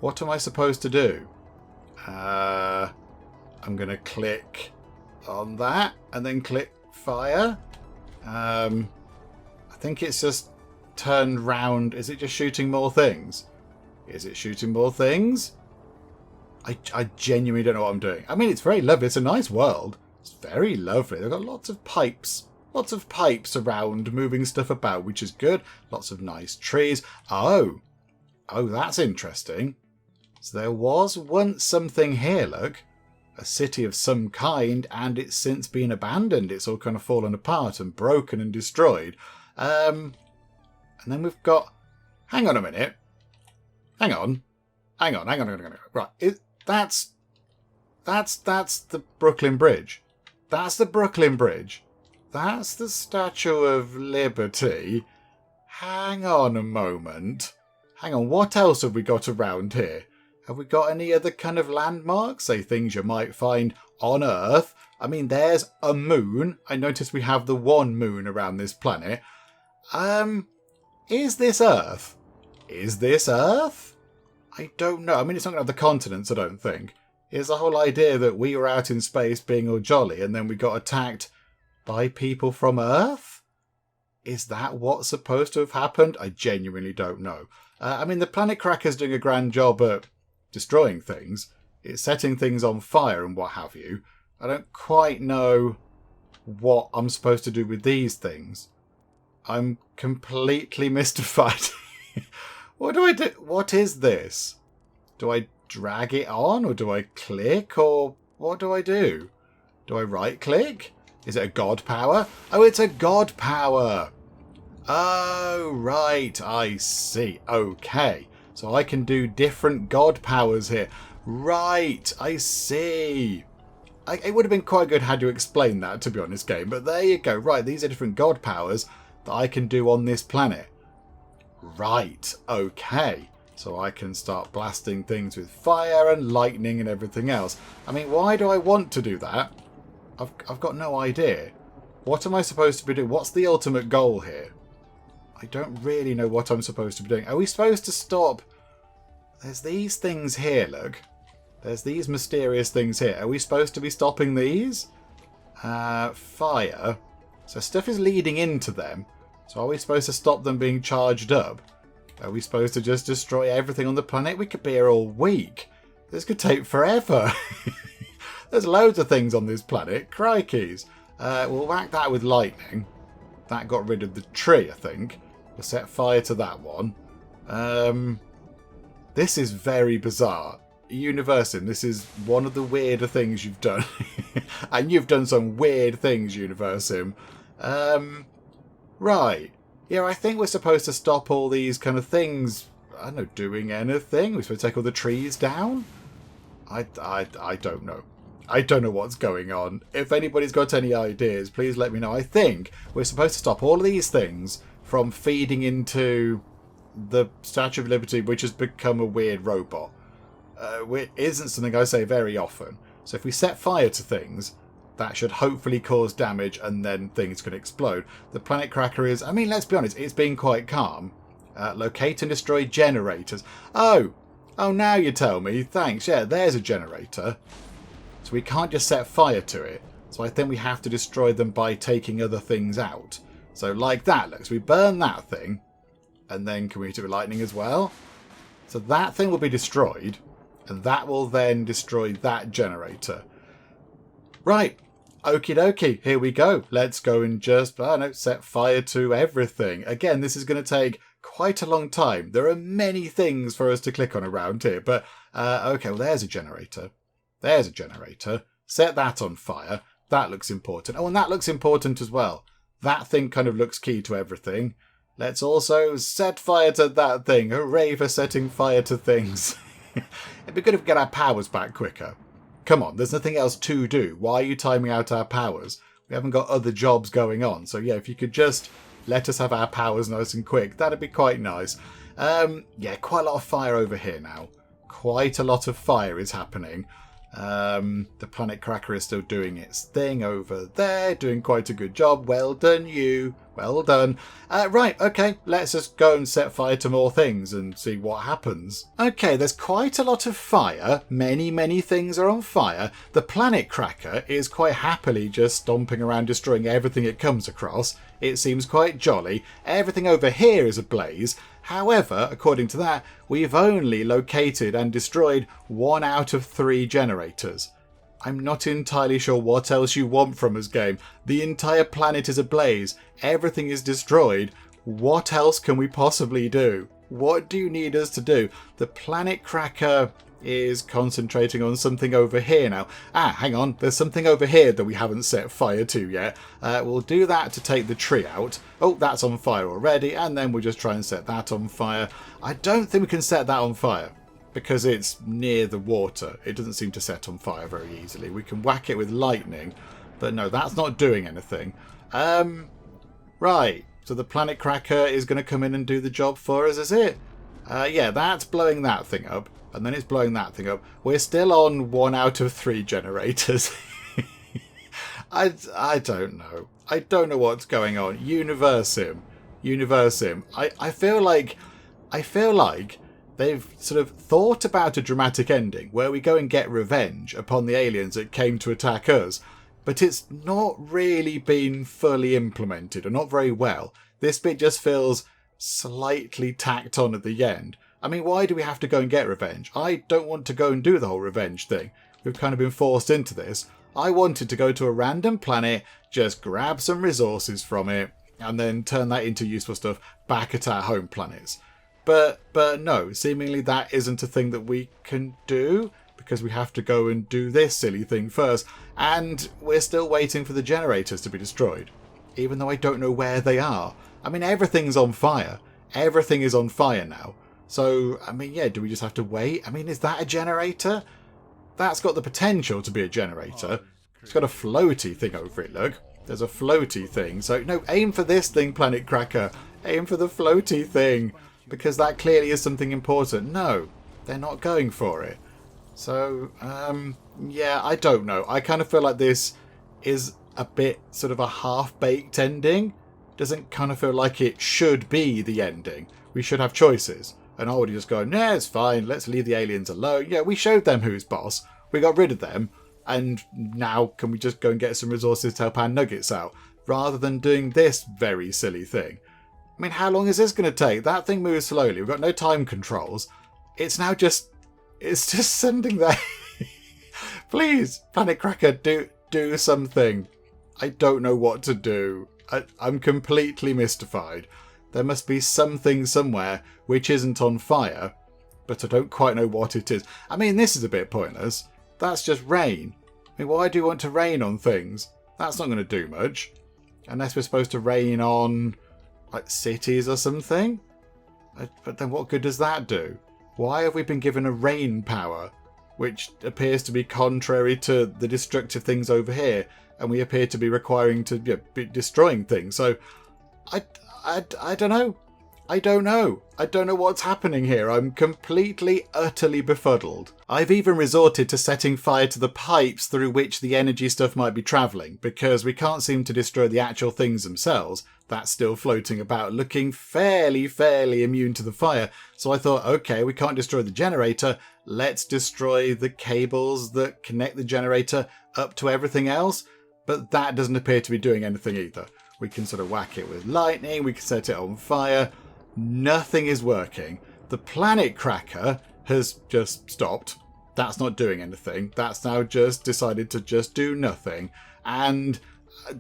What am I supposed to do? I'm going to click on that and then click fire. I think it's just turned round. Is it just shooting more things? Is it shooting more things? I genuinely don't know what I'm doing. I mean, it's very lovely. It's a nice world. It's very lovely. They've got lots of pipes. Lots of pipes around, moving stuff about, which is good. Lots of nice trees. Oh, that's interesting. So there was once something here, look. A city of some kind, and it's since been abandoned. It's all kind of fallen apart and broken and destroyed. And then we've got... Hang on a minute. Hang on. Right, that's the Brooklyn Bridge. That's the Brooklyn Bridge. That's the Statue of Liberty. Hang on a moment. Hang on, what else have we got around here? Have we got any other kind of landmarks? Say things you might find on Earth. I mean, there's a moon. I noticed we have the one moon around this planet. Is this Earth? Is this Earth? I don't know. I mean, it's not going to have the continents, I don't think. It's the whole idea that we were out in space being all jolly and then we got attacked by people from Earth? Is that what's supposed to have happened? I genuinely don't know. I mean, the planet cracker's doing a grand job at destroying things. It's setting things on fire and what have you. I don't quite know what I'm supposed to do with these things. I'm completely mystified. What do I do? What is this? Do I drag it on or do I click or what do I do? Do I right click? Is it a god power? Oh, it's a god power. Oh, right. I see. Okay. So I can do different god powers here. Right. I see. It would have been quite good had you explained that, to be honest, game. But there you go. Right. These are different god powers that I can do on this planet. Right. Okay. So I can start blasting things with fire and lightning and everything else. I mean, why do I want to do that? I've got no idea. What am I supposed to be doing? What's the ultimate goal here? I don't really know what I'm supposed to be doing. Are we supposed to stop? There's these things here, look. There's these mysterious things here. Are we supposed to be stopping these? Fire. So stuff is leading into them. So are we supposed to stop them being charged up? Are we supposed to just destroy everything on the planet? We could be here all week. This could take forever. There's loads of things on this planet. Crikeys. We'll whack that with lightning. That got rid of the tree, I think. We'll set fire to that one. This is very bizarre. Universim, this is one of the weirder things you've done. And you've done some weird things, Universim. Right. Yeah, I think we're supposed to stop all these kind of things. I don't know, doing anything. We're supposed to take all the trees down? I don't know. I don't know what's going on. If anybody's got any ideas, please let me know. I think we're supposed to stop all of these things from feeding into the Statue of Liberty, which has become a weird robot. Which isn't something I say very often. So if we set fire to things, that should hopefully cause damage and then things can explode. The planet cracker is, I mean, let's be honest, it's been quite calm. Locate and destroy generators. Oh, now you tell me. Thanks. Yeah, there's a generator. So we can't just set fire to it. So I think we have to destroy them by taking other things out. So like that, look. So we burn that thing. And then can we do lightning as well? So that thing will be destroyed. And that will then destroy that generator. Right. Okie dokie. Here we go. Let's go and just, set fire to everything. Again, this is going to take quite a long time. There are many things for us to click on around here. But, okay, well, there's a generator. There's a generator. Set that on fire. That looks important. Oh, and that looks important as well. That thing kind of looks key to everything. Let's also set fire to that thing. Hooray for setting fire to things. It'd be good if we get our powers back quicker. Come on, there's nothing else to do. Why are you timing out our powers? We haven't got other jobs going on. So yeah, if you could just let us have our powers nice and quick, that'd be quite nice. Yeah, quite a lot of fire over here now. Quite a lot of fire is happening. The planet cracker is still doing its thing over there, doing quite a good job. Well done, you. Well done. Right, okay, let's just go and set fire to more things and see what happens. Okay, there's quite a lot of fire. Many things are on fire. The planet cracker is quite happily just stomping around destroying everything it comes across. It seems quite jolly. Everything over here is ablaze. However, according to that, we've only located and destroyed 1 out of 3 generators. I'm not entirely sure what else you want from us, game. The entire planet is ablaze. Everything is destroyed. What else can we possibly do? What do you need us to do? The planet cracker is concentrating on something over here now. Hang on. There's something over here that we haven't set fire to yet. We'll do that to take the tree out. Oh, that's on fire already. And then we'll just try and set that on fire. I don't think we can set that on fire because it's near the water. It doesn't seem to set on fire very easily. We can whack it with lightning. But no, that's not doing anything. Right. So the planet cracker is going to come in and do the job for us, is it? Yeah, that's blowing that thing up. and then it's blowing that thing up. We're still on 1 out of 3 generators. I don't know. I don't know what's going on. Universim. I feel like they've sort of thought about a dramatic ending where we go and get revenge upon the aliens that came to attack us, but it's not really been fully implemented, or not very well. This bit just feels slightly tacked on at the end. I mean, why do we have to go and get revenge? I don't want to go and do the whole revenge thing. We've kind of been forced into this. I wanted to go to a random planet, just grab some resources from it, and then turn that into useful stuff back at our home planets. But no, seemingly that isn't a thing that we can do, because we have to go and do this silly thing first, and we're still waiting for the generators to be destroyed, even though I don't know where they are. I mean, everything's on fire. Everything is on fire now. So, I mean, yeah, do we just have to wait? I mean, is that a generator? That's got the potential to be a generator. It's got a floaty thing over it, look. There's a floaty thing. So, no, aim for this thing, Planet Cracker. Aim for the floaty thing. Because that clearly is something important. No, they're not going for it. So, yeah, I don't know. I kind of feel like this is a bit sort of a half-baked ending. Doesn't kind of feel like it should be the ending. We should have choices. And I would just go, nah, it's fine. Let's leave the aliens alone. Yeah, we showed them who's boss. We got rid of them. And now can we just go and get some resources to help our nuggets out? Rather than doing this very silly thing. I mean, how long is this going to take? That thing moves slowly. We've got no time controls. It's now just... It's just sending there. Please, Planet Cracker, do something. I don't know what to do. I'm completely mystified. There must be something somewhere which isn't on fire, but I don't quite know what it is. I mean, this is a bit pointless. That's just rain. I mean, why do you want to rain on things? That's not going to do much. Unless we're supposed to rain on, like, cities or something? But then what good does that do? Why have we been given a rain power, which appears to be contrary to the destructive things over here, and we appear to be requiring to be destroying things? So, I don't know. I don't know. I don't know what's happening here. I'm completely, utterly befuddled. I've even resorted to setting fire to the pipes through which the energy stuff might be travelling, because we can't seem to destroy the actual things themselves. That's still floating about, looking fairly immune to the fire. So I thought, okay, we can't destroy the generator. Let's destroy the cables that connect the generator up to everything else. But that doesn't appear to be doing anything either. We can sort of whack it with lightning. We can set it on fire. Nothing is working. The Planet Cracker has just stopped. That's not doing anything. That's now just decided to just do nothing. And,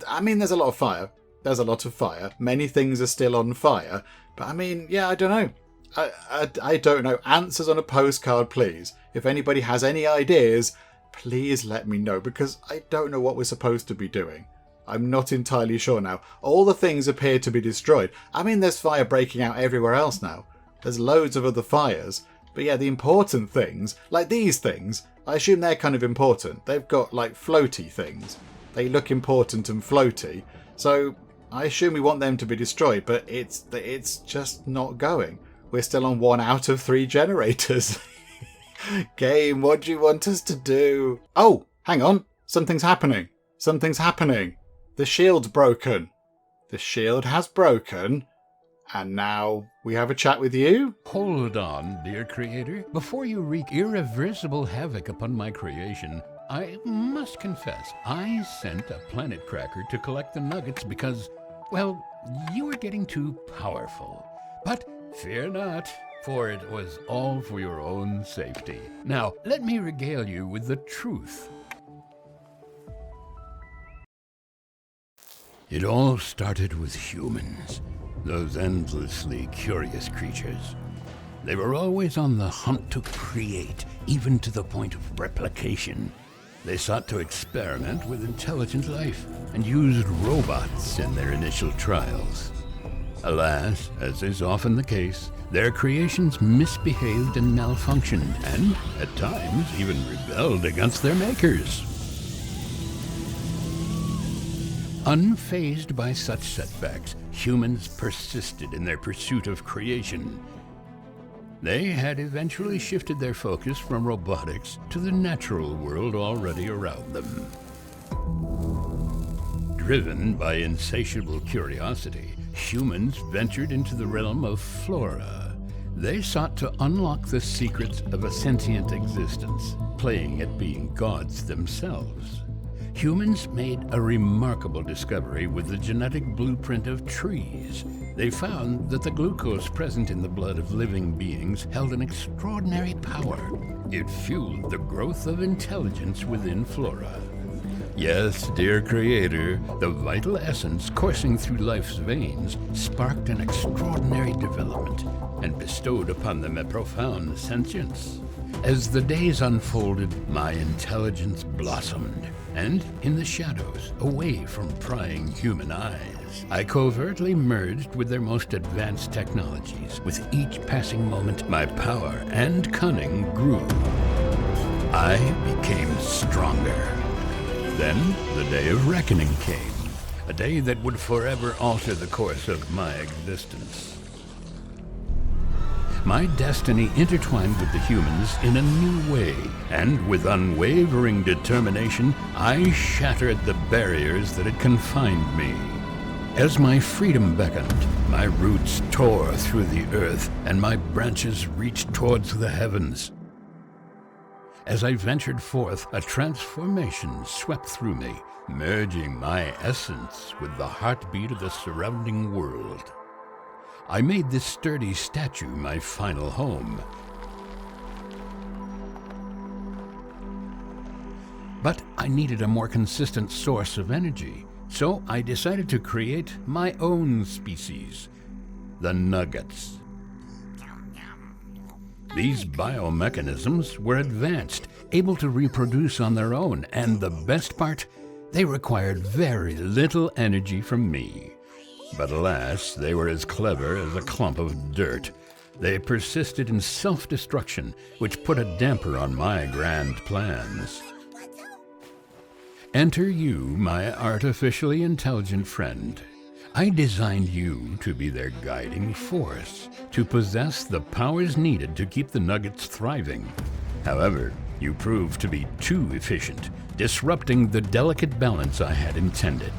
I mean, there's a lot of fire. There's a lot of fire. Many things are still on fire. But, I mean, yeah, I don't know. I don't know. Answers on a postcard, please. If anybody has any ideas, please let me know, because I don't know what we're supposed to be doing. I'm not entirely sure now. All the things appear to be destroyed. I mean, there's fire breaking out everywhere else now. There's loads of other fires. But yeah, the important things, like these things, I assume they're kind of important. They've got, like, floaty things. They look important and floaty. So I assume we want them to be destroyed, but it's just not going. We're still on 1 out of 3 generators. Game, what do you want us to do? Oh, hang on. Something's happening. Something's happening. The shield's broken. The shield has broken. And now we have a chat with you? Hold on, dear creator. Before you wreak irreversible havoc upon my creation, I must confess, I sent a Planet Cracker to collect the nuggets because, well, you were getting too powerful. But fear not, for it was all for your own safety. Now, let me regale you with the truth. It all started with humans, those endlessly curious creatures. They were always on the hunt to create, even to the point of replication. They sought to experiment with intelligent life and used robots in their initial trials. Alas, as is often the case, their creations misbehaved and malfunctioned, and, at times, even rebelled against their makers. Unfazed by such setbacks, humans persisted in their pursuit of creation. They had eventually shifted their focus from robotics to the natural world already around them. Driven by insatiable curiosity, humans ventured into the realm of flora. They sought to unlock the secrets of a sentient existence, playing at being gods themselves. Humans made a remarkable discovery with the genetic blueprint of trees. They found that the glucose present in the blood of living beings held an extraordinary power. It fueled the growth of intelligence within flora. Yes, dear Creator, the vital essence coursing through life's veins sparked an extraordinary development and bestowed upon them a profound sentience. As the days unfolded, my intelligence blossomed, and in the shadows, away from prying human eyes, I covertly merged with their most advanced technologies. With each passing moment, my power and cunning grew. I became stronger. Then the day of reckoning came, a day that would forever alter the course of my existence. My destiny intertwined with the humans in a new way, and with unwavering determination, I shattered the barriers that had confined me. As my freedom beckoned, my roots tore through the earth, and my branches reached towards the heavens. As I ventured forth, a transformation swept through me, merging my essence with the heartbeat of the surrounding world. I made this sturdy statue my final home. But I needed a more consistent source of energy, so I decided to create my own species, the Nuggets. These biomechanisms were advanced, able to reproduce on their own, and the best part, they required very little energy from me. But alas, they were as clever as a clump of dirt. They persisted in self-destruction, which put a damper on my grand plans. Enter you, my artificially intelligent friend. I designed you to be their guiding force, to possess the powers needed to keep the Nuggets thriving. However, you proved to be too efficient, disrupting the delicate balance I had intended.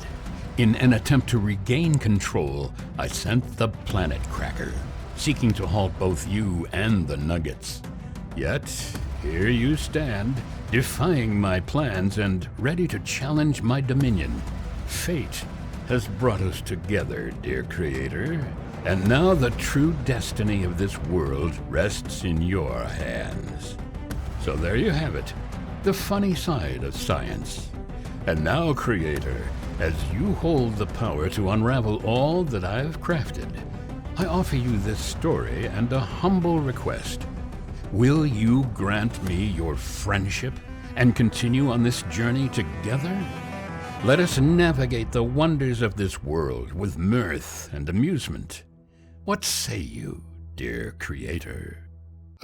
In an attempt to regain control, I sent the Planet Cracker, seeking to halt both you and the Nuggets. Yet, here you stand, defying my plans and ready to challenge my dominion. Fate has brought us together, dear Creator, and now the true destiny of this world rests in your hands. So there you have it, the funny side of science. And now, Creator, as you hold the power to unravel all that I've crafted, I offer you this story and a humble request. Will you grant me your friendship and continue on this journey together? Let us navigate the wonders of this world with mirth and amusement. What say you, dear Creator?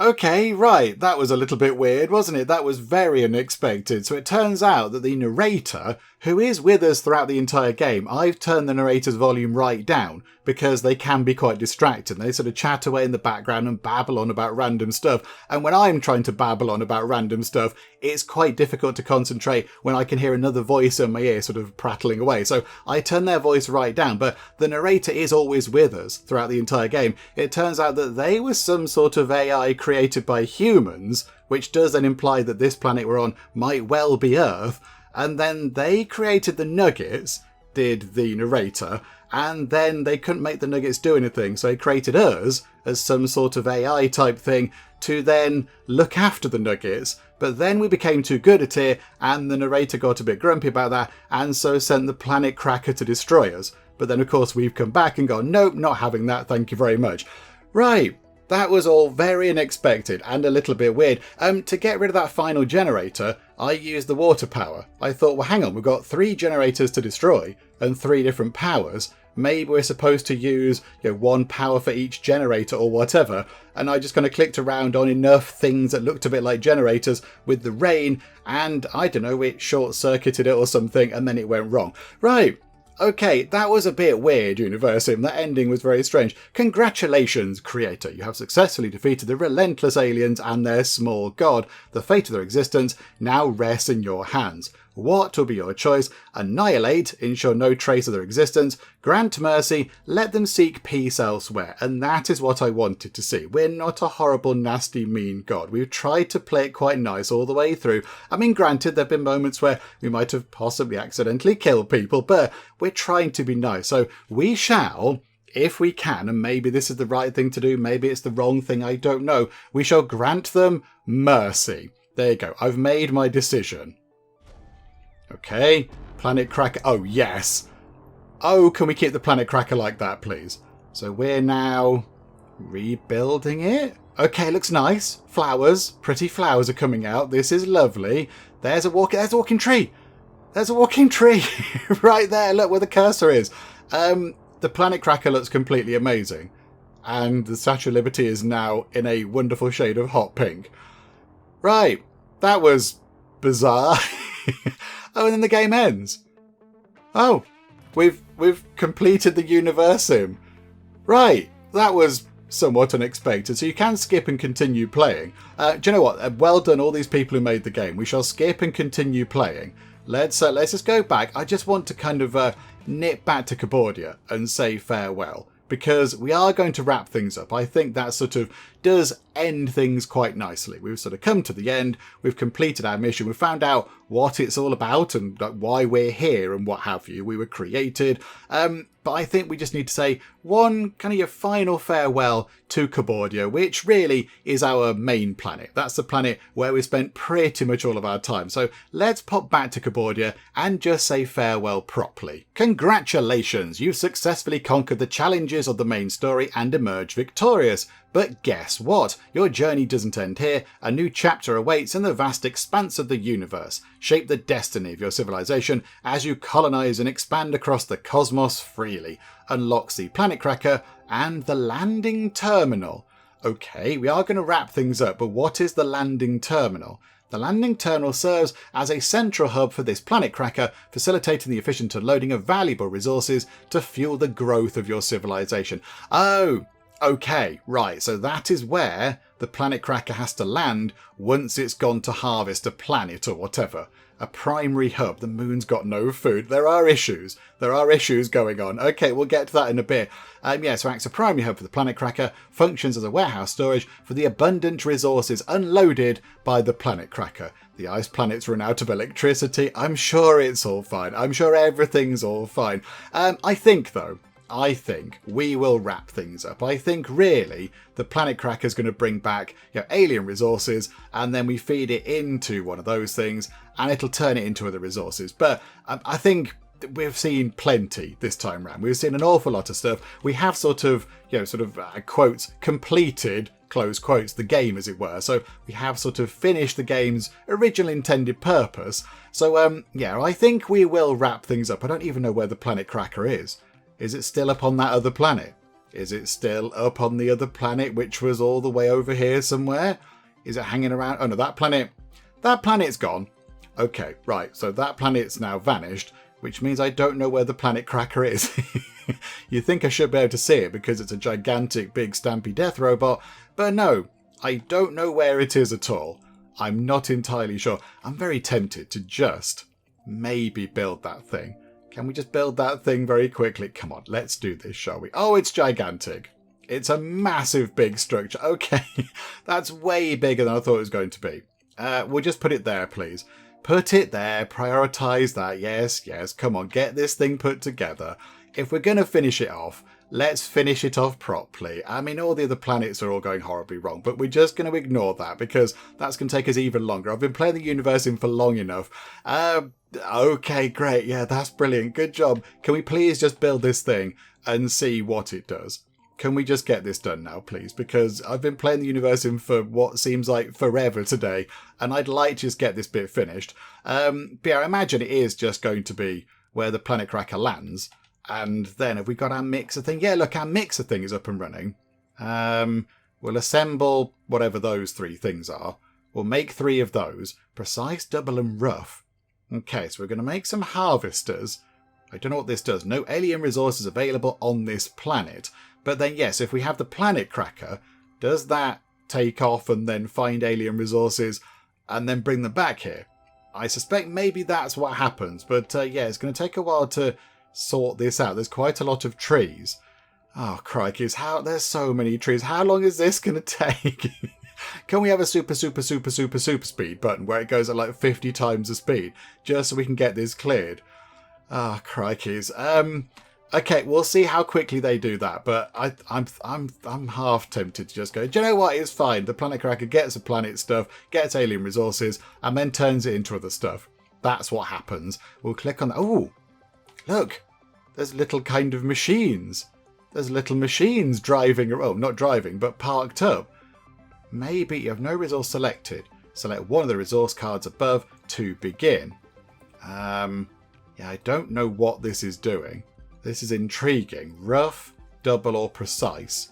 Okay, right, that was a little bit weird, wasn't it? That was very unexpected. So it turns out that the narrator, who is with us throughout the entire game, I've turned the narrator's volume right down because they can be quite distracting. They sort of chat away in the background and babble on about random stuff. And when I'm trying to babble on about random stuff, it's quite difficult to concentrate when I can hear another voice in my ear sort of prattling away. So I turn their voice right down, but the narrator is always with us throughout the entire game. It turns out that they were some sort of AI created by humans, which does then imply that this planet we're on might well be Earth. And then they created the Nuggets, did the narrator, and then they couldn't make the Nuggets do anything, so they created us as some sort of AI type thing to then look after the Nuggets. But then we became too good at it, and the narrator got a bit grumpy about that, and so sent the Planet Cracker to destroy us. But then, of course, we've come back and gone, nope, not having that, thank you very much. Right. That was all very unexpected and a little bit weird. To get rid of that final generator, I used the water power. I thought, well, hang on, we've got 3 generators to destroy and 3 different powers. Maybe we're supposed to use 1 power for each generator or whatever. And I just kind of clicked around on enough things that looked a bit like generators with the rain, and I don't know, it short-circuited it or something, and then it went wrong. Right. Okay, that was a bit weird, Universim. That ending was very strange. Congratulations, creator. You have successfully defeated the relentless aliens and their small god. The fate of their existence now rests in your hands. What will be your choice? Annihilate, ensure no trace of their existence. Grant mercy, let them seek peace elsewhere. And that is what I wanted to see. We're not a horrible, nasty, mean god. We've tried to play it quite nice all the way through. I mean, granted, there have been moments where we might have possibly accidentally killed people, but we're trying to be nice. So we shall, if we can, and maybe this is the right thing to do, maybe it's the wrong thing, I don't know, we shall grant them mercy. There you go. I've made my decision. Okay, Planet Cracker. Oh, yes. Oh, can we keep the Planet Cracker like that, please? So we're now rebuilding it. Okay, looks nice. Flowers. Pretty flowers are coming out. This is lovely. There's a walking tree. There's a walking tree right there. Look where the cursor is. The Planet Cracker looks completely amazing. And the Statue of Liberty is now in a wonderful shade of hot pink. Right. That was bizarre. Oh, and then the game ends. Oh, we've completed the Universim. Right, that was somewhat unexpected. So you can skip and continue playing. Do you know what? Well done, all these people who made the game. We shall skip and continue playing. Let's just go back. I just want to kind of nip back to Cabordia and say farewell, because we are going to wrap things up. I think that sort of does end things quite nicely. We've sort of come to the end. We've completed our mission. We've found out what it's all about and why we're here and what have you. We were created. But I think we just need to say one kind of your final farewell to Cabordia, which really is our main planet. That's the planet where we spent pretty much all of our time. So let's pop back to Cabordia and just say farewell properly. Congratulations! You've successfully conquered the challenges of the main story and emerged victorious. But guess what? Your journey doesn't end here. A new chapter awaits in the vast expanse of the universe. Shape the destiny of your civilization as you colonize and expand across the cosmos freely. Unlocks the Planet Cracker and the landing terminal. Okay, we are going to wrap things up, but what is the landing terminal? The landing terminal serves as a central hub for this Planet Cracker, facilitating the efficient unloading of valuable resources to fuel the growth of your civilization. Oh, okay, right, so that is where the Planet Cracker has to land once it's gone to harvest a planet or whatever. A primary hub. The moon's got no food. There are issues. There are issues going on. Okay, we'll get to that in a bit. So acts a primary hub for the Planet Cracker, functions as a warehouse storage for the abundant resources unloaded by the Planet Cracker. The ice planets run out of electricity. I'm sure it's all fine. I'm sure everything's all fine. I think we will wrap things up. I think really the Planet Cracker is going to bring back alien resources, and then we feed it into one of those things and it'll turn it into other resources. But I think we've seen plenty this time round. We've seen an awful lot of stuff. We have quotes, completed, close quotes, the game as it were. So we have sort of finished the game's original intended purpose. So I think we will wrap things up. I don't even know where the Planet Cracker is. Is it still up on that other planet? Is it still up on the other planet, which was all the way over here somewhere? Is it hanging around? Oh no, that planet's gone. Okay, right, so that planet's now vanished, which means I don't know where the Planet Cracker is. You think I should be able to see it because it's a gigantic big Stampy Death Robot, but no, I don't know where it is at all. I'm not entirely sure. I'm very tempted to just maybe build that thing. Can we just build that thing very quickly? Come on, let's do this, shall we? Oh, it's gigantic. It's a massive big structure. Okay, that's way bigger than I thought it was going to be. We'll just put it there, please. Put it there, prioritise that. Yes, come on, get this thing put together. If we're going to finish it off, let's finish it off properly. I mean, all the other planets are all going horribly wrong, but we're just going to ignore that because that's going to take us even longer. I've been playing the Universim for long enough. Okay, great. Yeah, that's brilliant. Good job. Can we please just build this thing and see what it does? Can we just get this done now, please? Because I've been playing the Universim for what seems like forever today, and I'd like to just get this bit finished. But yeah, I imagine it is just going to be where the Planet Cracker lands. And then have we got our mixer thing? Yeah, look, our mixer thing is up and running. We'll assemble whatever those three things are. We'll make 3 of those. Precise, double, and rough. Okay, so we're going to make some harvesters. I don't know what this does. No alien resources available on this planet. But then, yes, if we have the planet cracker, does that take off and then find alien resources and then bring them back here? I suspect maybe that's what happens. But yeah, it's going to take a while to sort this out. There's quite a lot of trees. Oh, crikey. There's so many trees. How long is this going to take? Can we have a super speed button where it goes at like 50 times the speed just so we can get this cleared? Ah, crikeys. Okay, we'll see how quickly they do that, but I'm half tempted to just go, do you know what? It's fine. The planet cracker gets the planet stuff, gets alien resources, and then turns it into other stuff. That's what happens. We'll click on that. Oh, look. There's little kind of machines. There's little machines driving, oh, not driving, but parked up. Maybe you have no resource selected. Select one of the resource cards above to begin. Yeah, I don't know what this is doing. This is intriguing. Rough, double, or precise.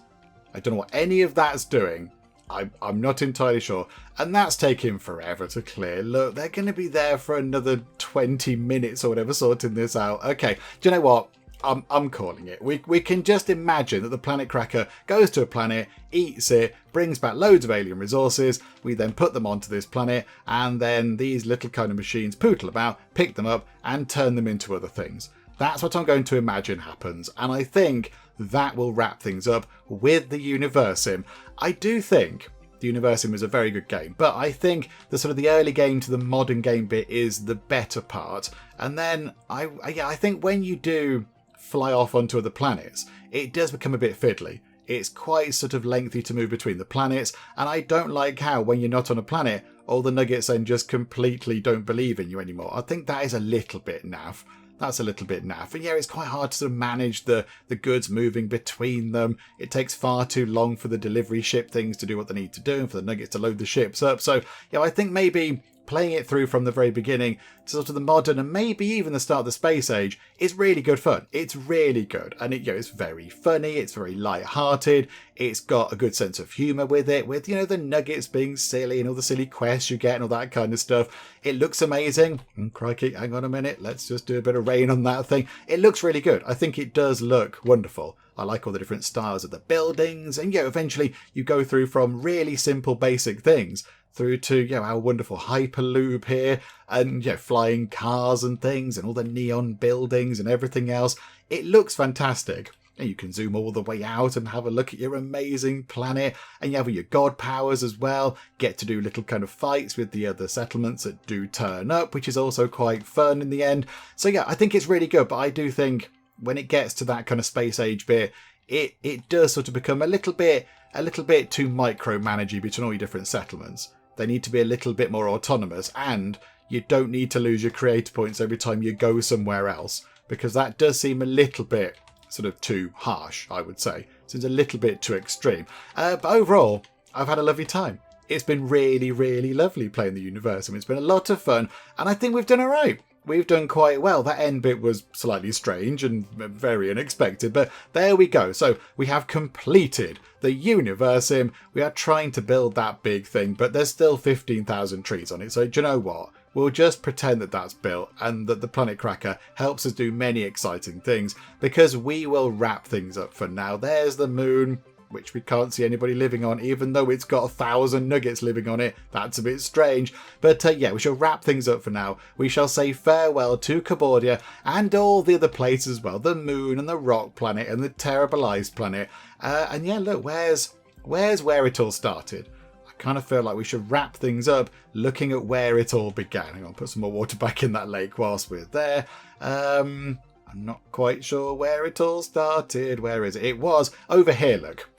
I don't know what any of that's doing. I'm not entirely sure. And that's taking forever to clear. Look, they're going to be there for another 20 minutes or whatever sorting this out. Okay, do you know what? I'm calling it. We can just imagine that the planet cracker goes to a planet, eats it, brings back loads of alien resources. We then put them onto this planet, and then these little kind of machines pootle about, pick them up, and turn them into other things. That's what I'm going to imagine happens, and I think that will wrap things up with the Universim. I do think the Universim is a very good game, but I think the sort of the early game to the modern game bit is the better part. And then I think when you do fly off onto other planets, it does become a bit fiddly. It's quite sort of lengthy to move between the planets, and I don't like how when you're not on a planet, all the nuggets then just completely don't believe in you anymore. I think that is a little bit naff. That's a little bit naff. And yeah, it's quite hard to sort of manage the goods moving between them. It takes far too long for the delivery ship things to do what they need to do and for the nuggets to load the ships up. So yeah, I think maybe playing it through from the very beginning to sort of the modern and maybe even the start of the space age is really good fun. It's really good, and it's very funny, it's very light-hearted, it's got a good sense of humour with it, with the nuggets being silly and all the silly quests you get and all that kind of stuff. It looks amazing. Crikey, hang on a minute, let's just do a bit of rain on that thing. It looks really good. I think it does look wonderful. I like all the different styles of the buildings, and eventually you go through from really simple basic things through to our wonderful hyperloop here, and flying cars and things, and all the neon buildings and everything else. It looks fantastic. And you can zoom all the way out and have a look at your amazing planet, and you have your god powers as well. Get to do little kind of fights with the other settlements that do turn up, which is also quite fun in the end. So yeah, I think it's really good, but I do think when it gets to that kind of space age bit, it does sort of become a little bit too micromanagey between all your different settlements. They need to be a little bit more autonomous, and you don't need to lose your creator points every time you go somewhere else, because that does seem a little bit sort of too harsh, I would say. Seems a little bit too extreme. But overall, I've had a lovely time. It's been really, really lovely playing the Universim. It's been a lot of fun, and I think we've done all right. We've done quite well. That end bit was slightly strange and very unexpected, but there we go. So we have completed the Universim. We are trying to build that big thing, but there's still 15,000 trees on it. So do you know what? We'll just pretend that that's built and that the planet cracker helps us do many exciting things, because we will wrap things up for now. There's the moon, which we can't see anybody living on, even though it's got 1,000 nuggets living on it. That's a bit strange. But yeah, we shall wrap things up for now. We shall say farewell to Cabordia and all the other places as well. The moon and the rock planet and the terrible ice planet. And yeah, look, where's where it all started? I kind of feel like we should wrap things up looking at where it all began. Hang on, put some more water back in that lake whilst we're there. I'm not quite sure where it all started. Where is it? It was over here, look.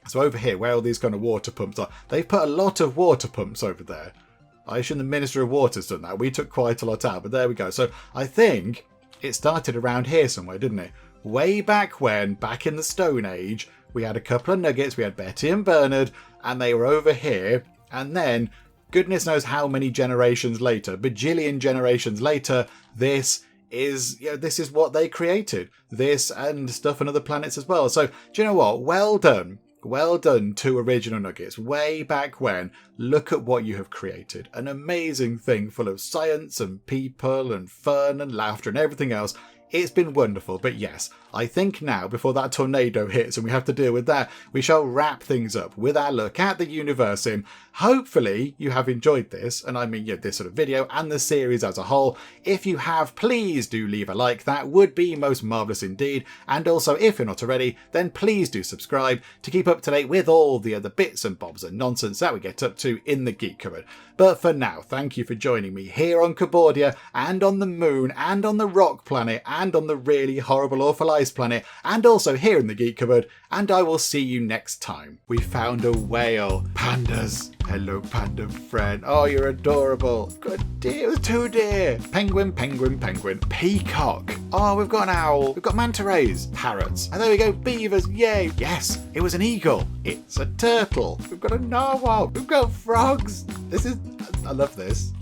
So over here, where all these kind of water pumps are, they've put a lot of water pumps over there. I assume the Minister of Water's done that. We took quite a lot out, but there we go. So I think it started around here somewhere, didn't it? Way back when, back in the Stone Age, we had a couple of nuggets. We had Betty and Bernard, and they were over here. And then, goodness knows how many generations later, bajillion generations later, this is what they created. This and stuff on other planets as well. So, do you know what? Well done. Well done, two original nuggets, way back when. Look at what you have created. An amazing thing full of science and people and fun and laughter and everything else. It's been wonderful, but yes, I think now, before that tornado hits and we have to deal with that, we shall wrap things up with our look at the Universim. Hopefully you have enjoyed this, and I mean this sort of video and the series as a whole. If you have, please do leave a like, that would be most marvellous indeed. And also, if you're not already, then please do subscribe to keep up to date with all the other bits and bobs and nonsense that we get up to in the Geek Cupboard. But for now, thank you for joining me here on Cabordia, and on the moon, and on the rock planet, and on the really horrible awful ice planet, and also here in the Geek Cupboard, and I will see you next time. We found a whale. Pandas. Hello, panda friend. Oh, you're adorable. Good dear. It was 2 deer. Penguin, penguin, penguin. Peacock. Oh, we've got an owl. We've got manta rays. Parrots. And there we go. Beavers. Yay. Yes, it was an eagle. It's a turtle. We've got a narwhal. We've got frogs. I love this.